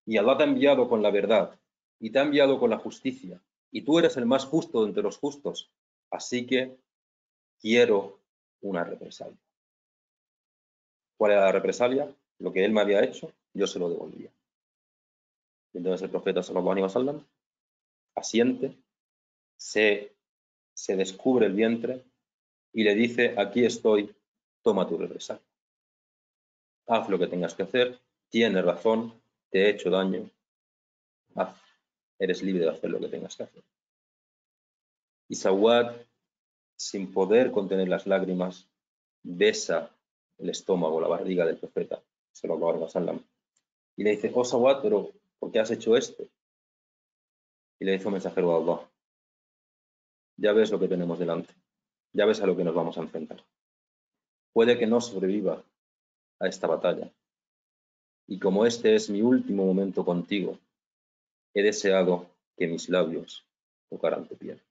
Y Allah te ha enviado con la verdad y te ha enviado con la justicia. Y tú eres el más justo entre los justos. Así que quiero una represalia. ¿Cuál era la represalia? Lo que él me había hecho, yo se lo devolvía. Y entonces el profeta sallallahu alaihi wasallam asiente, se descubre el vientre y le dice: aquí estoy, toma tu represalia. Haz lo que tengas que hacer, tienes razón, te he hecho daño, haz, eres libre de hacer lo que tengas que hacer. Y Sawad, sin poder contener las lágrimas, besa el estómago, la barriga del profeta sallallahu alaihi wasallam y le dice: oh Sawad, pero ¿por qué has hecho esto? Y le dice un mensajero de Allah: ya ves lo que tenemos delante, ya ves a lo que nos vamos a enfrentar. Puede que no sobreviva a esta batalla. Y como este es mi último momento contigo, he deseado que mis labios tocaran tu piel.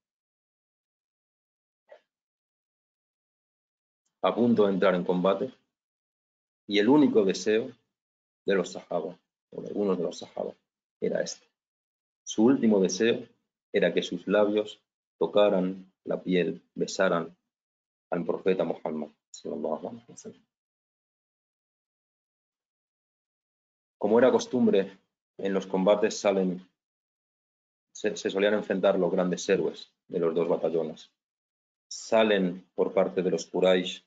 A punto de entrar en combate, y el único deseo de los sahaba, o de algunos de los sahaba, era este. Su último deseo era que sus labios tocaran la piel, besaran al profeta Muhammad sallallahu alaihi wasallam. Como era costumbre, en los combates se solían enfrentar los grandes héroes de los dos batallones. Salen por parte de los Quraysh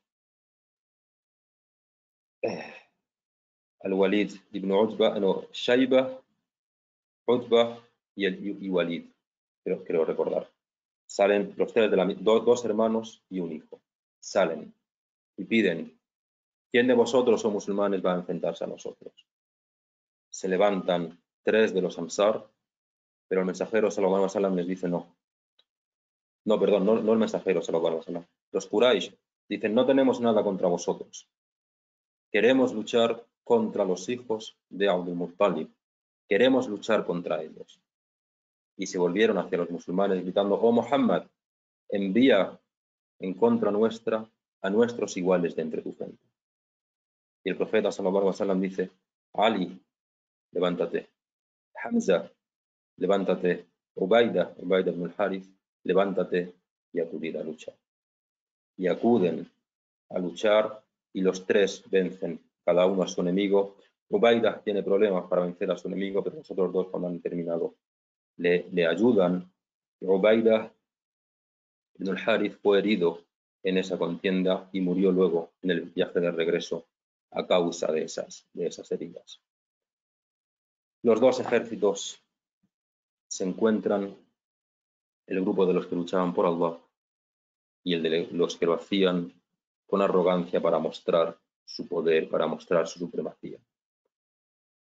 al-Walid ibn Utba, no, Shayba, Utba y Walid, creo recordar. Salen los tres dos hermanos y un hijo. Salen y piden: ¿quién de vosotros, oh musulmanes, va a enfrentarse a nosotros? Se levantan tres de los Ansar, pero el mensajero sallallahu alaihi wasallam les dice: no. No, perdón, no el mensajero sallallahu alaihi wasallam. Los Quraysh dicen: no tenemos nada contra vosotros. Queremos luchar contra los hijos de Abdul Muttalib. Queremos luchar contra ellos. Y se volvieron hacia los musulmanes gritando: oh Muhammad, envía en contra nuestra a nuestros iguales de entre tu gente. Y el profeta sallallahu alaihi wasallam dice: Ali, levántate. Hamza, levántate. Ubaida ibn al-Harith, levántate y acudir a luchar. Y acuden a luchar y los tres vencen cada uno a su enemigo. Ubaida tiene problemas para vencer a su enemigo, pero los otros dos, cuando han terminado, le ayudan. Ubaida ibn al-Harith fue herido en esa contienda y murió luego en el viaje de regreso a causa de esas heridas. Los dos ejércitos se encuentran, el grupo de los que luchaban por Allah y el de los que lo hacían con arrogancia para mostrar su poder, para mostrar su supremacía.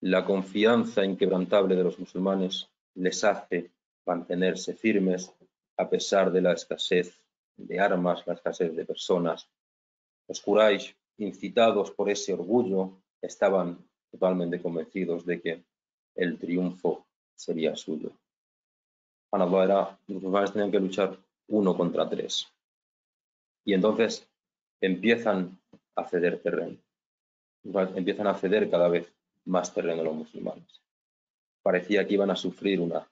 La confianza inquebrantable de los musulmanes les hace mantenerse firmes a pesar de la escasez de armas, la escasez de personas. Los Quraysh, incitados por ese orgullo, estaban totalmente convencidos de que el triunfo sería suyo. Los musulmanes tenían que luchar 1 contra 3. Y entonces empiezan a ceder terreno. Empiezan a ceder cada vez más terreno los musulmanes. Parecía que iban a sufrir una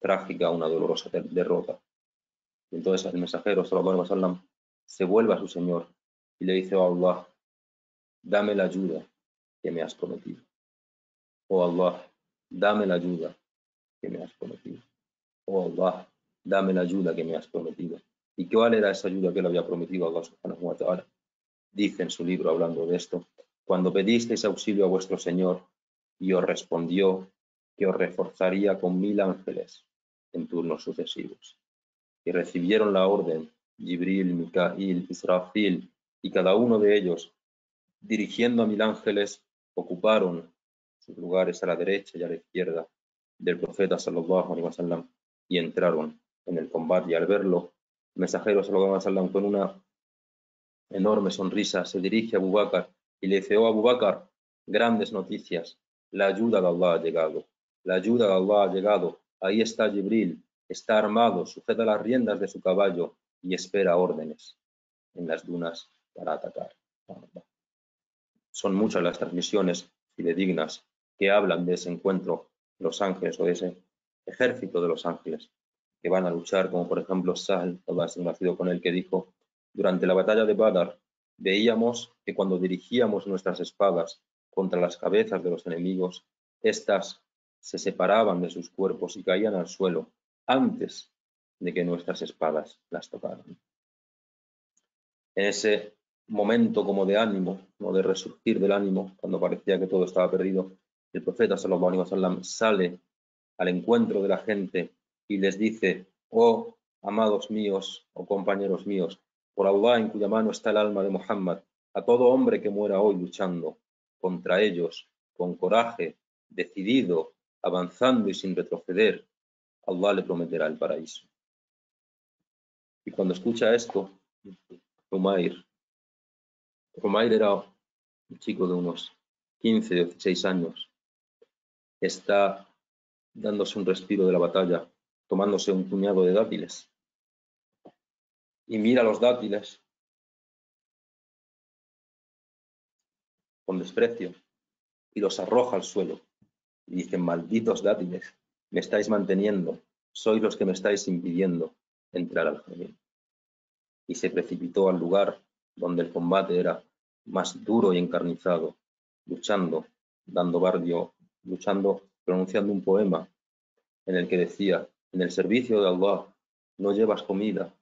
trágica, una dolorosa derrota. Y entonces el mensajero sallallahu alaihi wasallam se vuelve a su Señor y le dice: oh Allah, dame la ayuda que me has prometido. Oh Allah, dame la ayuda que me has prometido. Oh Allah, dame la ayuda que me has prometido. ¿Y cuál era esa ayuda que le había prometido a Allah subhanahu wa ta'ala? Dice en su libro, hablando de esto: cuando pedisteis auxilio a vuestro Señor y os respondió que os reforzaría con 1000 ángeles en turnos sucesivos. Y recibieron la orden Jibril, Mikail, Israfil, y cada uno de ellos, dirigiendo a 1000 ángeles, ocuparon sus lugares a la derecha y a la izquierda del profeta sallallahu alaihi wasallam y entraron en el combate. Y al verlo, el mensajero sallallahu alaihi wasallam, con una enorme sonrisa, se dirige a Abu Bakr y le dice: oh Abu Bakr, grandes noticias, la ayuda de Allah ha llegado, la ayuda de Allah ha llegado, ahí está Jibril, está armado, sujeta las riendas de su caballo y espera órdenes en las dunas para atacar. Son muchas las transmisiones fidedignas que hablan de ese encuentro de los ángeles o de ese ejército de los ángeles que van a luchar, como por ejemplo Sahl, Allah esté nacido con él, que dijo: durante la batalla de Badr, veíamos que cuando dirigíamos nuestras espadas contra las cabezas de los enemigos, éstas se separaban de sus cuerpos y caían al suelo antes de que nuestras espadas las tocaran. En ese momento como de ánimo, o de resurgir del ánimo, cuando parecía que todo estaba perdido, el profeta sallallahu alaihi wasallam sale al encuentro de la gente y les dice: oh amados míos, oh compañeros míos, por Allah en cuya mano está el alma de Muhammad, a todo hombre que muera hoy luchando contra ellos, con coraje, decidido, avanzando y sin retroceder, Allah le prometerá el paraíso. Y cuando escucha esto, Umair era un chico de unos 15 o 16 años, está dándose un respiro de la batalla, tomándose un puñado de dátiles, y mira los dátiles con desprecio y los arroja al suelo. Y dice: malditos dátiles, me estáis manteniendo, sois los que me estáis impidiendo entrar al jardín. Y se precipitó al lugar donde el combate era más duro y encarnizado, luchando, dando barrio, luchando, pronunciando un poema en el que decía: en el servicio de Allah no llevas comida,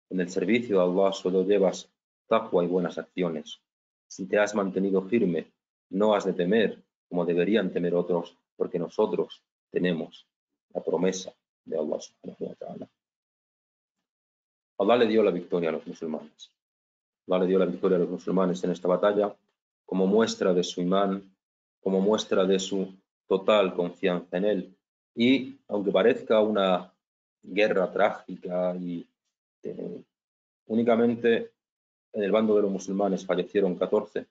en el servicio de Allah solo llevas taqwa y buenas acciones. Si te has mantenido firme, no has de temer como deberían temer otros, porque nosotros tenemos la promesa de Allah subhanahu wa ta'ala. Allah le dio la victoria a los musulmanes. Allah le dio la victoria a los musulmanes en esta batalla como muestra de su imán, como muestra de su total confianza en él. Y aunque parezca una guerra trágica y únicamente en el bando de los musulmanes fallecieron 14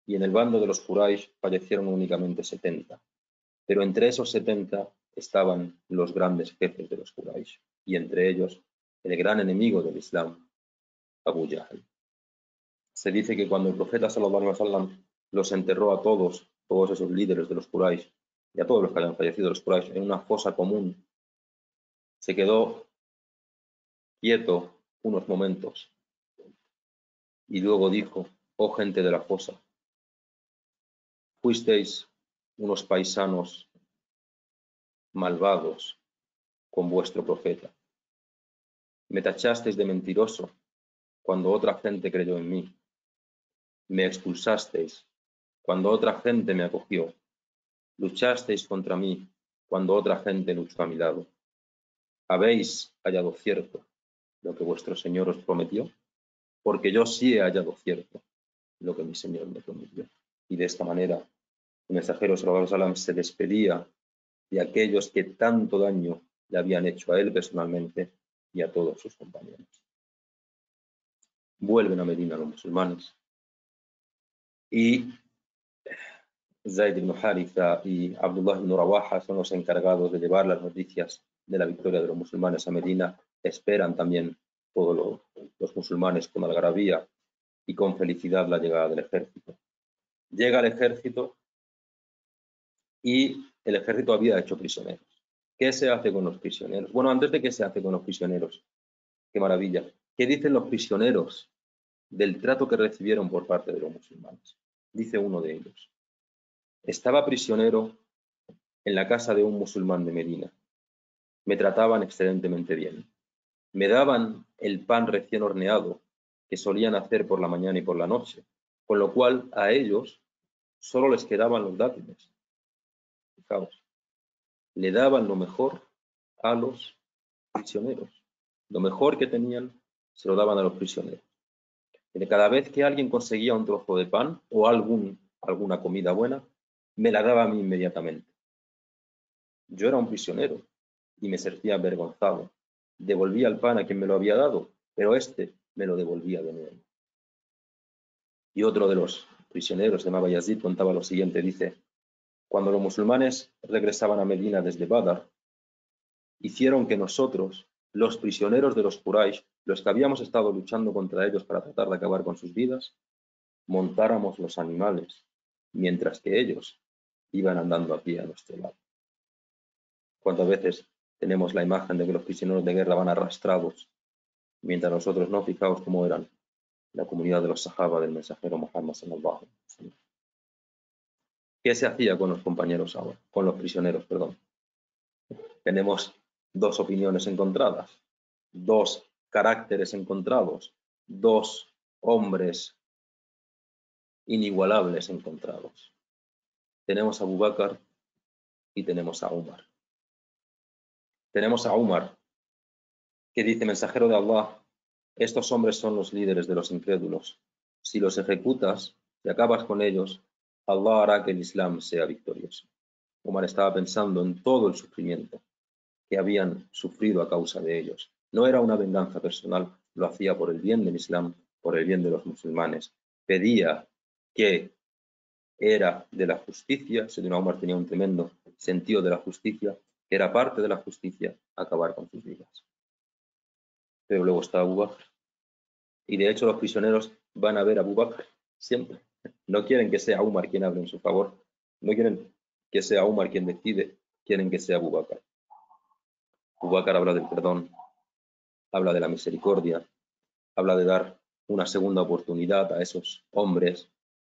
y en el bando de los Quraysh fallecieron únicamente 70. Pero entre esos 70 estaban los grandes jefes de los Quraysh y entre ellos el gran enemigo del Islam, Abu Jahl. Se dice que cuando el profeta sallallahu alaihi wasallam los enterró a todos esos líderes de los Quraysh y a todos los que habían fallecido de los Quraysh en una fosa común, se quedó quieto unos momentos y luego dijo: oh gente de la fosa, fuisteis unos paisanos malvados con vuestro profeta. Me tachasteis de mentiroso cuando otra gente creyó en mí. Me expulsasteis cuando otra gente me acogió. Luchasteis contra mí cuando otra gente luchó a mi lado. ¿Habéis hallado cierto lo que vuestro Señor os prometió? Porque yo sí he hallado cierto lo que mi Señor me prometió. Y de esta manera el mensajero sallallahu alaihi wasallam se despedía de aquellos que tanto daño le habían hecho a él personalmente y a todos sus compañeros. Vuelven a Medina los musulmanes y Zayd ibn Haritha y Abdullah ibn Rawaha son los encargados de llevar las noticias de la victoria de los musulmanes a Medina. Esperan también todos los musulmanes con algarabía y con felicidad la llegada del ejército. Llega el ejército y el ejército había hecho prisioneros. ¿Qué se hace con los prisioneros? Bueno, antes de qué se hace con los prisioneros, qué maravilla. ¿Qué dicen los prisioneros del trato que recibieron por parte de los musulmanes? Dice uno de ellos: estaba prisionero en la casa de un musulmán de Medina. Me trataban excelentemente bien. Me daban el pan recién horneado que solían hacer por la mañana y por la noche, con lo cual a ellos solo les quedaban los dátiles. Fijaos, le daban lo mejor a los prisioneros. Lo mejor que tenían se lo daban a los prisioneros. Y cada vez que alguien conseguía un trozo de pan o alguna comida buena, me la daba a mí inmediatamente. Yo era un prisionero y me sentía avergonzado. Devolvía el pan a quien me lo había dado, pero éste me lo devolvía de nuevo. Y otro de los prisioneros, se llamaba Yazid, contaba lo siguiente, dice: cuando los musulmanes regresaban a Medina desde Badr, hicieron que nosotros, los prisioneros de los Quraysh, los que habíamos estado luchando contra ellos para tratar de acabar con sus vidas, montáramos los animales, mientras que ellos iban andando a pie a nuestro lado. ¿Cuántas veces tenemos la imagen de que los prisioneros de guerra van arrastrados, mientras nosotros no? Fijaos cómo eran la comunidad de los sahaba del mensajero Muhammad sallallahu alaihi wasallam. ¿Qué se hacía con los compañeros ahora? Con los prisioneros, perdón. Tenemos dos opiniones encontradas, dos caracteres encontrados, dos hombres inigualables encontrados. Tenemos a Abu Bakr y tenemos a Umar. Tenemos a Umar, que dice, mensajero de Allah, estos hombres son los líderes de los incrédulos. Si los ejecutas y acabas con ellos, Allah hará que el Islam sea victorioso. Umar estaba pensando en todo el sufrimiento que habían sufrido a causa de ellos. No era una venganza personal, lo hacía por el bien del Islam, por el bien de los musulmanes. Pedía que era de la justicia, Sayyidina Umar tenía un tremendo sentido de la justicia, que era parte de la justicia acabar con sus vidas. Pero luego está Abu Bakr. Y de hecho los prisioneros van a ver a Abu Bakr siempre. No quieren que sea Umar quien hable en su favor. No quieren que sea Umar quien decide. Quieren que sea Abu Bakr. Abu Bakr habla del perdón, habla de la misericordia, habla de dar una segunda oportunidad a esos hombres,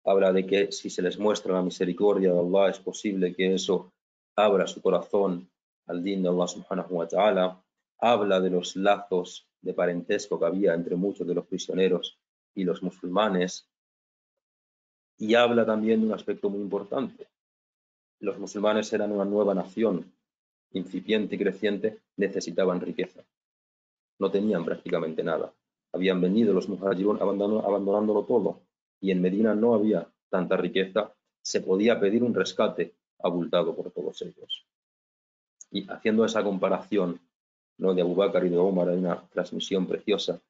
habla de que si se les muestra la misericordia de Allah es posible que eso abra su corazón al din de Allah subhanahu wa ta'ala, habla de los lazos de parentesco que había entre muchos de los prisioneros y los musulmanes, y habla también de un aspecto muy importante. Los musulmanes eran una nueva nación, incipiente y creciente, necesitaban riqueza. No tenían prácticamente nada. Habían venido los muhajirun abandonándolo todo, y en Medina no había tanta riqueza, se podía pedir un rescate abultado por todos ellos. Y haciendo esa comparación, ¿no?, de Abu Bakr y de Umar, hay una transmisión preciosa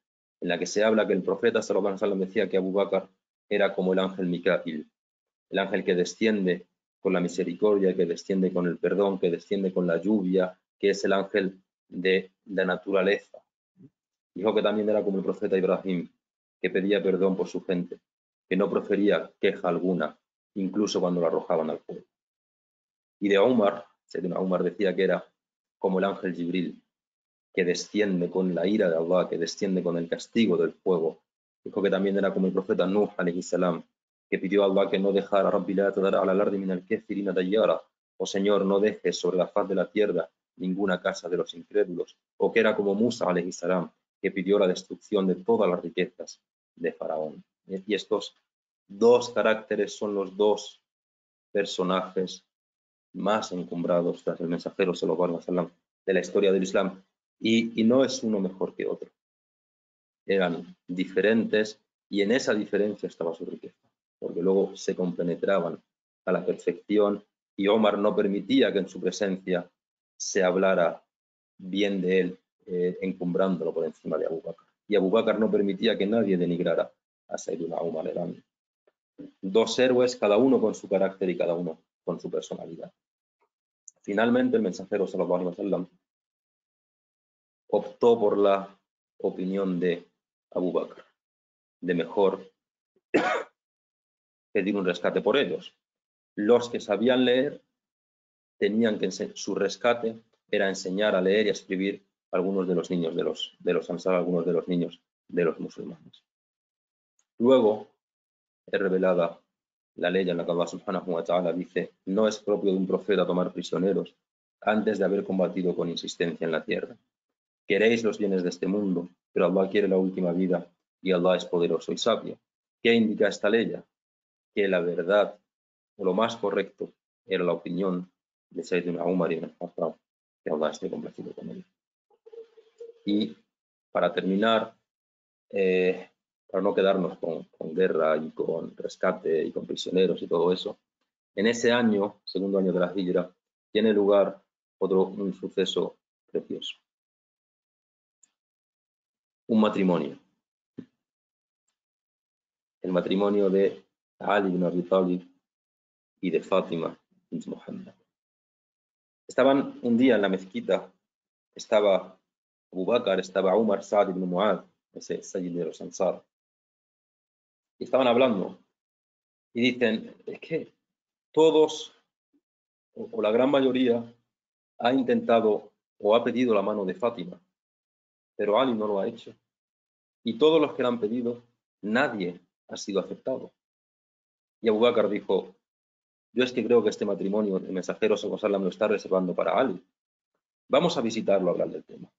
en la que se habla que el profeta sallallahu alaihi wasallam decía que Abu Bakr era como el ángel Mikail, el ángel que desciende con la misericordia, que desciende con el perdón, que desciende con la lluvia, que es el ángel de la naturaleza. Dijo que también era como el profeta Ibrahim, que pedía perdón por su gente, que no profería queja alguna, incluso cuando lo arrojaban al fuego. Y de Umar, Sayyidina Umar decía que era como el ángel Jibril, que desciende con la ira de Allah, que desciende con el castigo del fuego. Dijo que también era como el profeta Nuh, alayhi salam, que pidió a Allah que no dejara, Rabbi la tadar ala al-ardi min al-kathirina dayyara, o Señor, no dejes sobre la faz de la tierra ninguna casa de los incrédulos, o que era como Musa, alayhi salam, que pidió la destrucción de todas las riquezas de Faraón. Y estos dos caracteres son los dos personajes más encumbrados tras el mensajero sallallahu alaihi wasallam de la historia del Islam, y no es uno mejor que otro. Eran diferentes y en esa diferencia estaba su riqueza, porque luego se compenetraban a la perfección y Omar no permitía que en su presencia se hablara bien de él, encumbrándolo por encima de Abu Bakr. Y Abu Bakr no permitía que nadie denigrara a Sayyidina Umar. Eran dos héroes, cada uno con su carácter y cada uno con su personalidad. Finalmente el mensajero sallallahu alaihi wasallam optó por la opinión de Abu Bakr, de mejor pedir un rescate por ellos. Los que sabían leer tenían que su rescate era enseñar a leer y a escribir a algunos de los niños de los ansar, algunos de los niños de los musulmanes. Luego es revelada la ley en la que Allah subhanahu wa ta'ala dice: no es propio de un profeta tomar prisioneros antes de haber combatido con insistencia en la tierra. Queréis los bienes de este mundo, pero Allah quiere la última vida y Allah es poderoso y sabio. ¿Qué indica esta ley? Que la verdad o lo más correcto era la opinión de Sayyidina Umar ibn al-Khattab, que Allah esté complacido con él. Y para terminar, para no quedarnos con guerra y con rescate y con prisioneros y todo eso, en ese año, segundo año de la Hijra, tiene lugar un suceso precioso. Un matrimonio. El matrimonio de Ali ibn Abi Talib y de Fátima bint Muhammad. Estaban un día en la mezquita, estaba Abu Bakr, estaba Umar, Sa'd ibn Mu'adh, ese Sayyid de los Ansar, y estaban hablando y dicen: es que todos o la gran mayoría ha intentado o ha pedido la mano de Fátima, pero Ali no lo ha hecho, y todos los que la han pedido nadie ha sido aceptado. Y Abu Bakr dijo, yo es que creo que este matrimonio el mensajero sallallahu alaihi wasallam lo está reservando para Ali. Vamos a visitarlo a hablar del tema.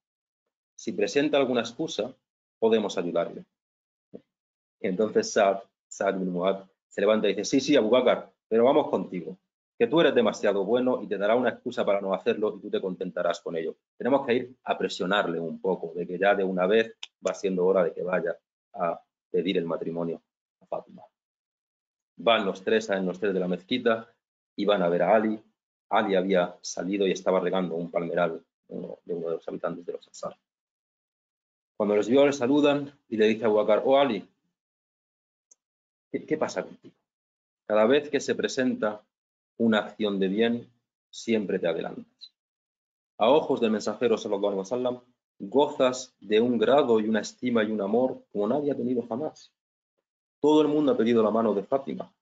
Si presenta alguna excusa, podemos ayudarle. Entonces Sa'd bin Mu'adh se levanta y dice, sí, Abu Bakr, pero vamos contigo, que tú eres demasiado bueno y te dará una excusa para no hacerlo y tú te contentarás con ello. Tenemos que ir a presionarle un poco, de que ya de una vez va siendo hora de que vaya a pedir el matrimonio a Fátima. Van los tres de la mezquita y van a ver a Ali. Ali había salido y estaba regando un palmeral de uno de los habitantes de los Ansar. Cuando los vio, le saludan y le dice a Abu Bakr, oh Ali, ¿qué pasa contigo? Cada vez que se presenta una acción de bien, siempre te adelantas. A ojos del mensajero sallallahu alaihi wasallam, gozas de un grado y una estima y un amor como nadie ha tenido jamás. Todo el mundo ha pedido la mano de Fátima,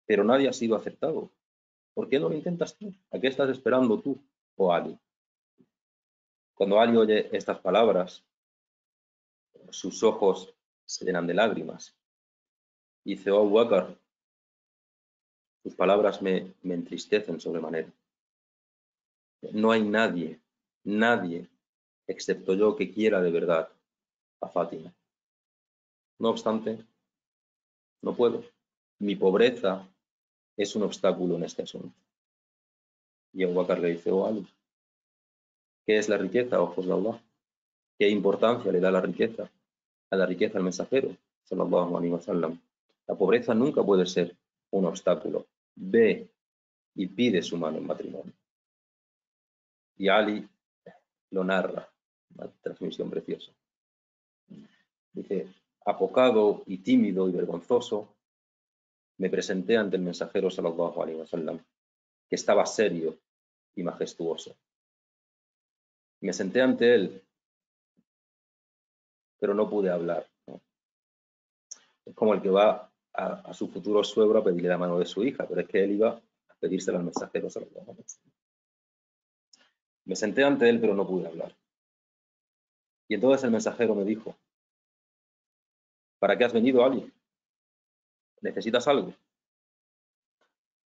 pero nadie ha sido aceptado. ¿Por qué no lo intentas tú? ¿A qué estás esperando tú, oh Ali? Cuando Ali oye estas palabras, sus ojos se llenan de lágrimas. Dice, oh Abu Bakr, tus palabras me entristecen sobremanera. No hay nadie, excepto yo, que quiera de verdad a Fátima. No obstante, no puedo. Mi pobreza es un obstáculo en este asunto. Y Abu Bakr le dice, oh Ali, ¿qué es la riqueza, ojos de Allah? ¿Qué importancia le da la riqueza? A la riqueza al mensajero, sallallahu alaihi wasallam. La pobreza nunca puede ser un obstáculo. Ve y pide su mano en matrimonio. Y Ali lo narra, una transmisión preciosa. Dice, apocado y tímido y vergonzoso, me presenté ante el mensajero sallallahu alaihi wasallam, que estaba serio y majestuoso. Me senté ante él, pero no pude hablar, ¿no? Es como el que va a su futuro suegro a pedirle la mano de su hija, pero es que él iba a pedírsela al mensajero sallallahu alaihi wasallam. Me senté ante él, pero no pude hablar. Y entonces el mensajero me dijo, ¿para qué has venido, Ali? ¿Necesitas algo?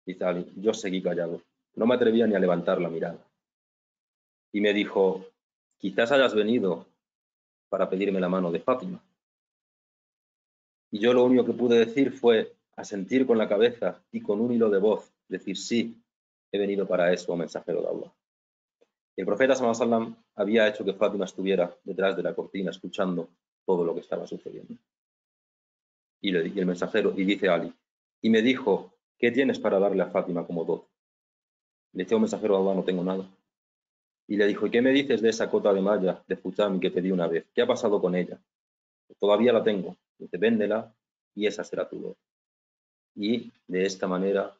Dice Ali, yo seguí callado. No me atrevía ni a levantar la mirada. Y me dijo, quizás hayas venido para pedirme la mano de Fátima. Y yo lo único que pude decir fue asentir con la cabeza y con un hilo de voz, decir, sí, he venido para eso, mensajero de Allah. El profeta sallallahu alaihi wasallam había hecho que Fátima estuviera detrás de la cortina escuchando todo lo que estaba sucediendo. Y el mensajero, y dice Ali, y me dijo, ¿qué tienes para darle a Fátima como dote? Le dice, oh mensajero de Allah, no tengo nada. Y le dijo, ¿y qué me dices de esa cota de malla de Futami que te di una vez? ¿Qué ha pasado con ella? Todavía la tengo. Dice, véndela y esa será tu dote. Y de esta manera,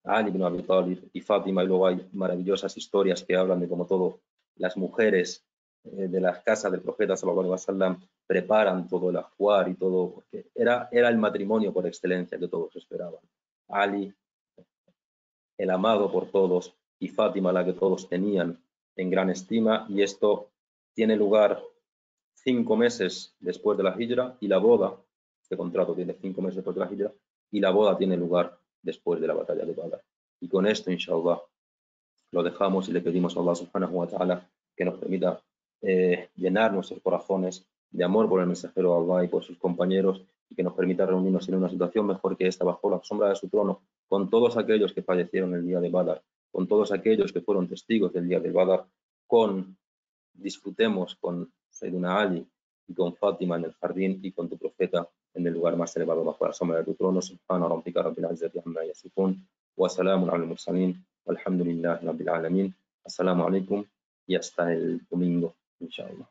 Ali ibn Abi Talib y Fátima, y luego hay maravillosas historias que hablan de cómo todo, las mujeres de las casas del profeta sallallahu alaihi wasallam preparan todo el ajuar y todo, porque era el matrimonio por excelencia que todos esperaban. Ali, el amado por todos, y Fátima, la que todos tenían en gran estima, y esto tiene lugar 5 meses después de la hijra, y la boda, este contrato tiene 5 meses después de la hijra, y la boda tiene lugar después de la batalla de Badr. Y con esto, inshallah, lo dejamos y le pedimos a Allah subhanahu wa ta'ala que nos permita llenar nuestros corazones de amor por el mensajero de Allah y por sus compañeros, y que nos permita reunirnos en una situación mejor que esta, bajo la sombra de su trono, con todos aquellos que fallecieron el día de Badr, con todos aquellos que fueron testigos del día de Badr, disfrutemos con Sayyidina Ali y con Fátima en el jardín, y con tu profeta en el lugar más elevado bajo la sombra de tu trono. Subhana rabbika rabbil izzati amma yasifun wa salamun alal mursalin walhamdulillahi rabbil alamin. Assalamu alaikum y hasta el domingo, inshallah.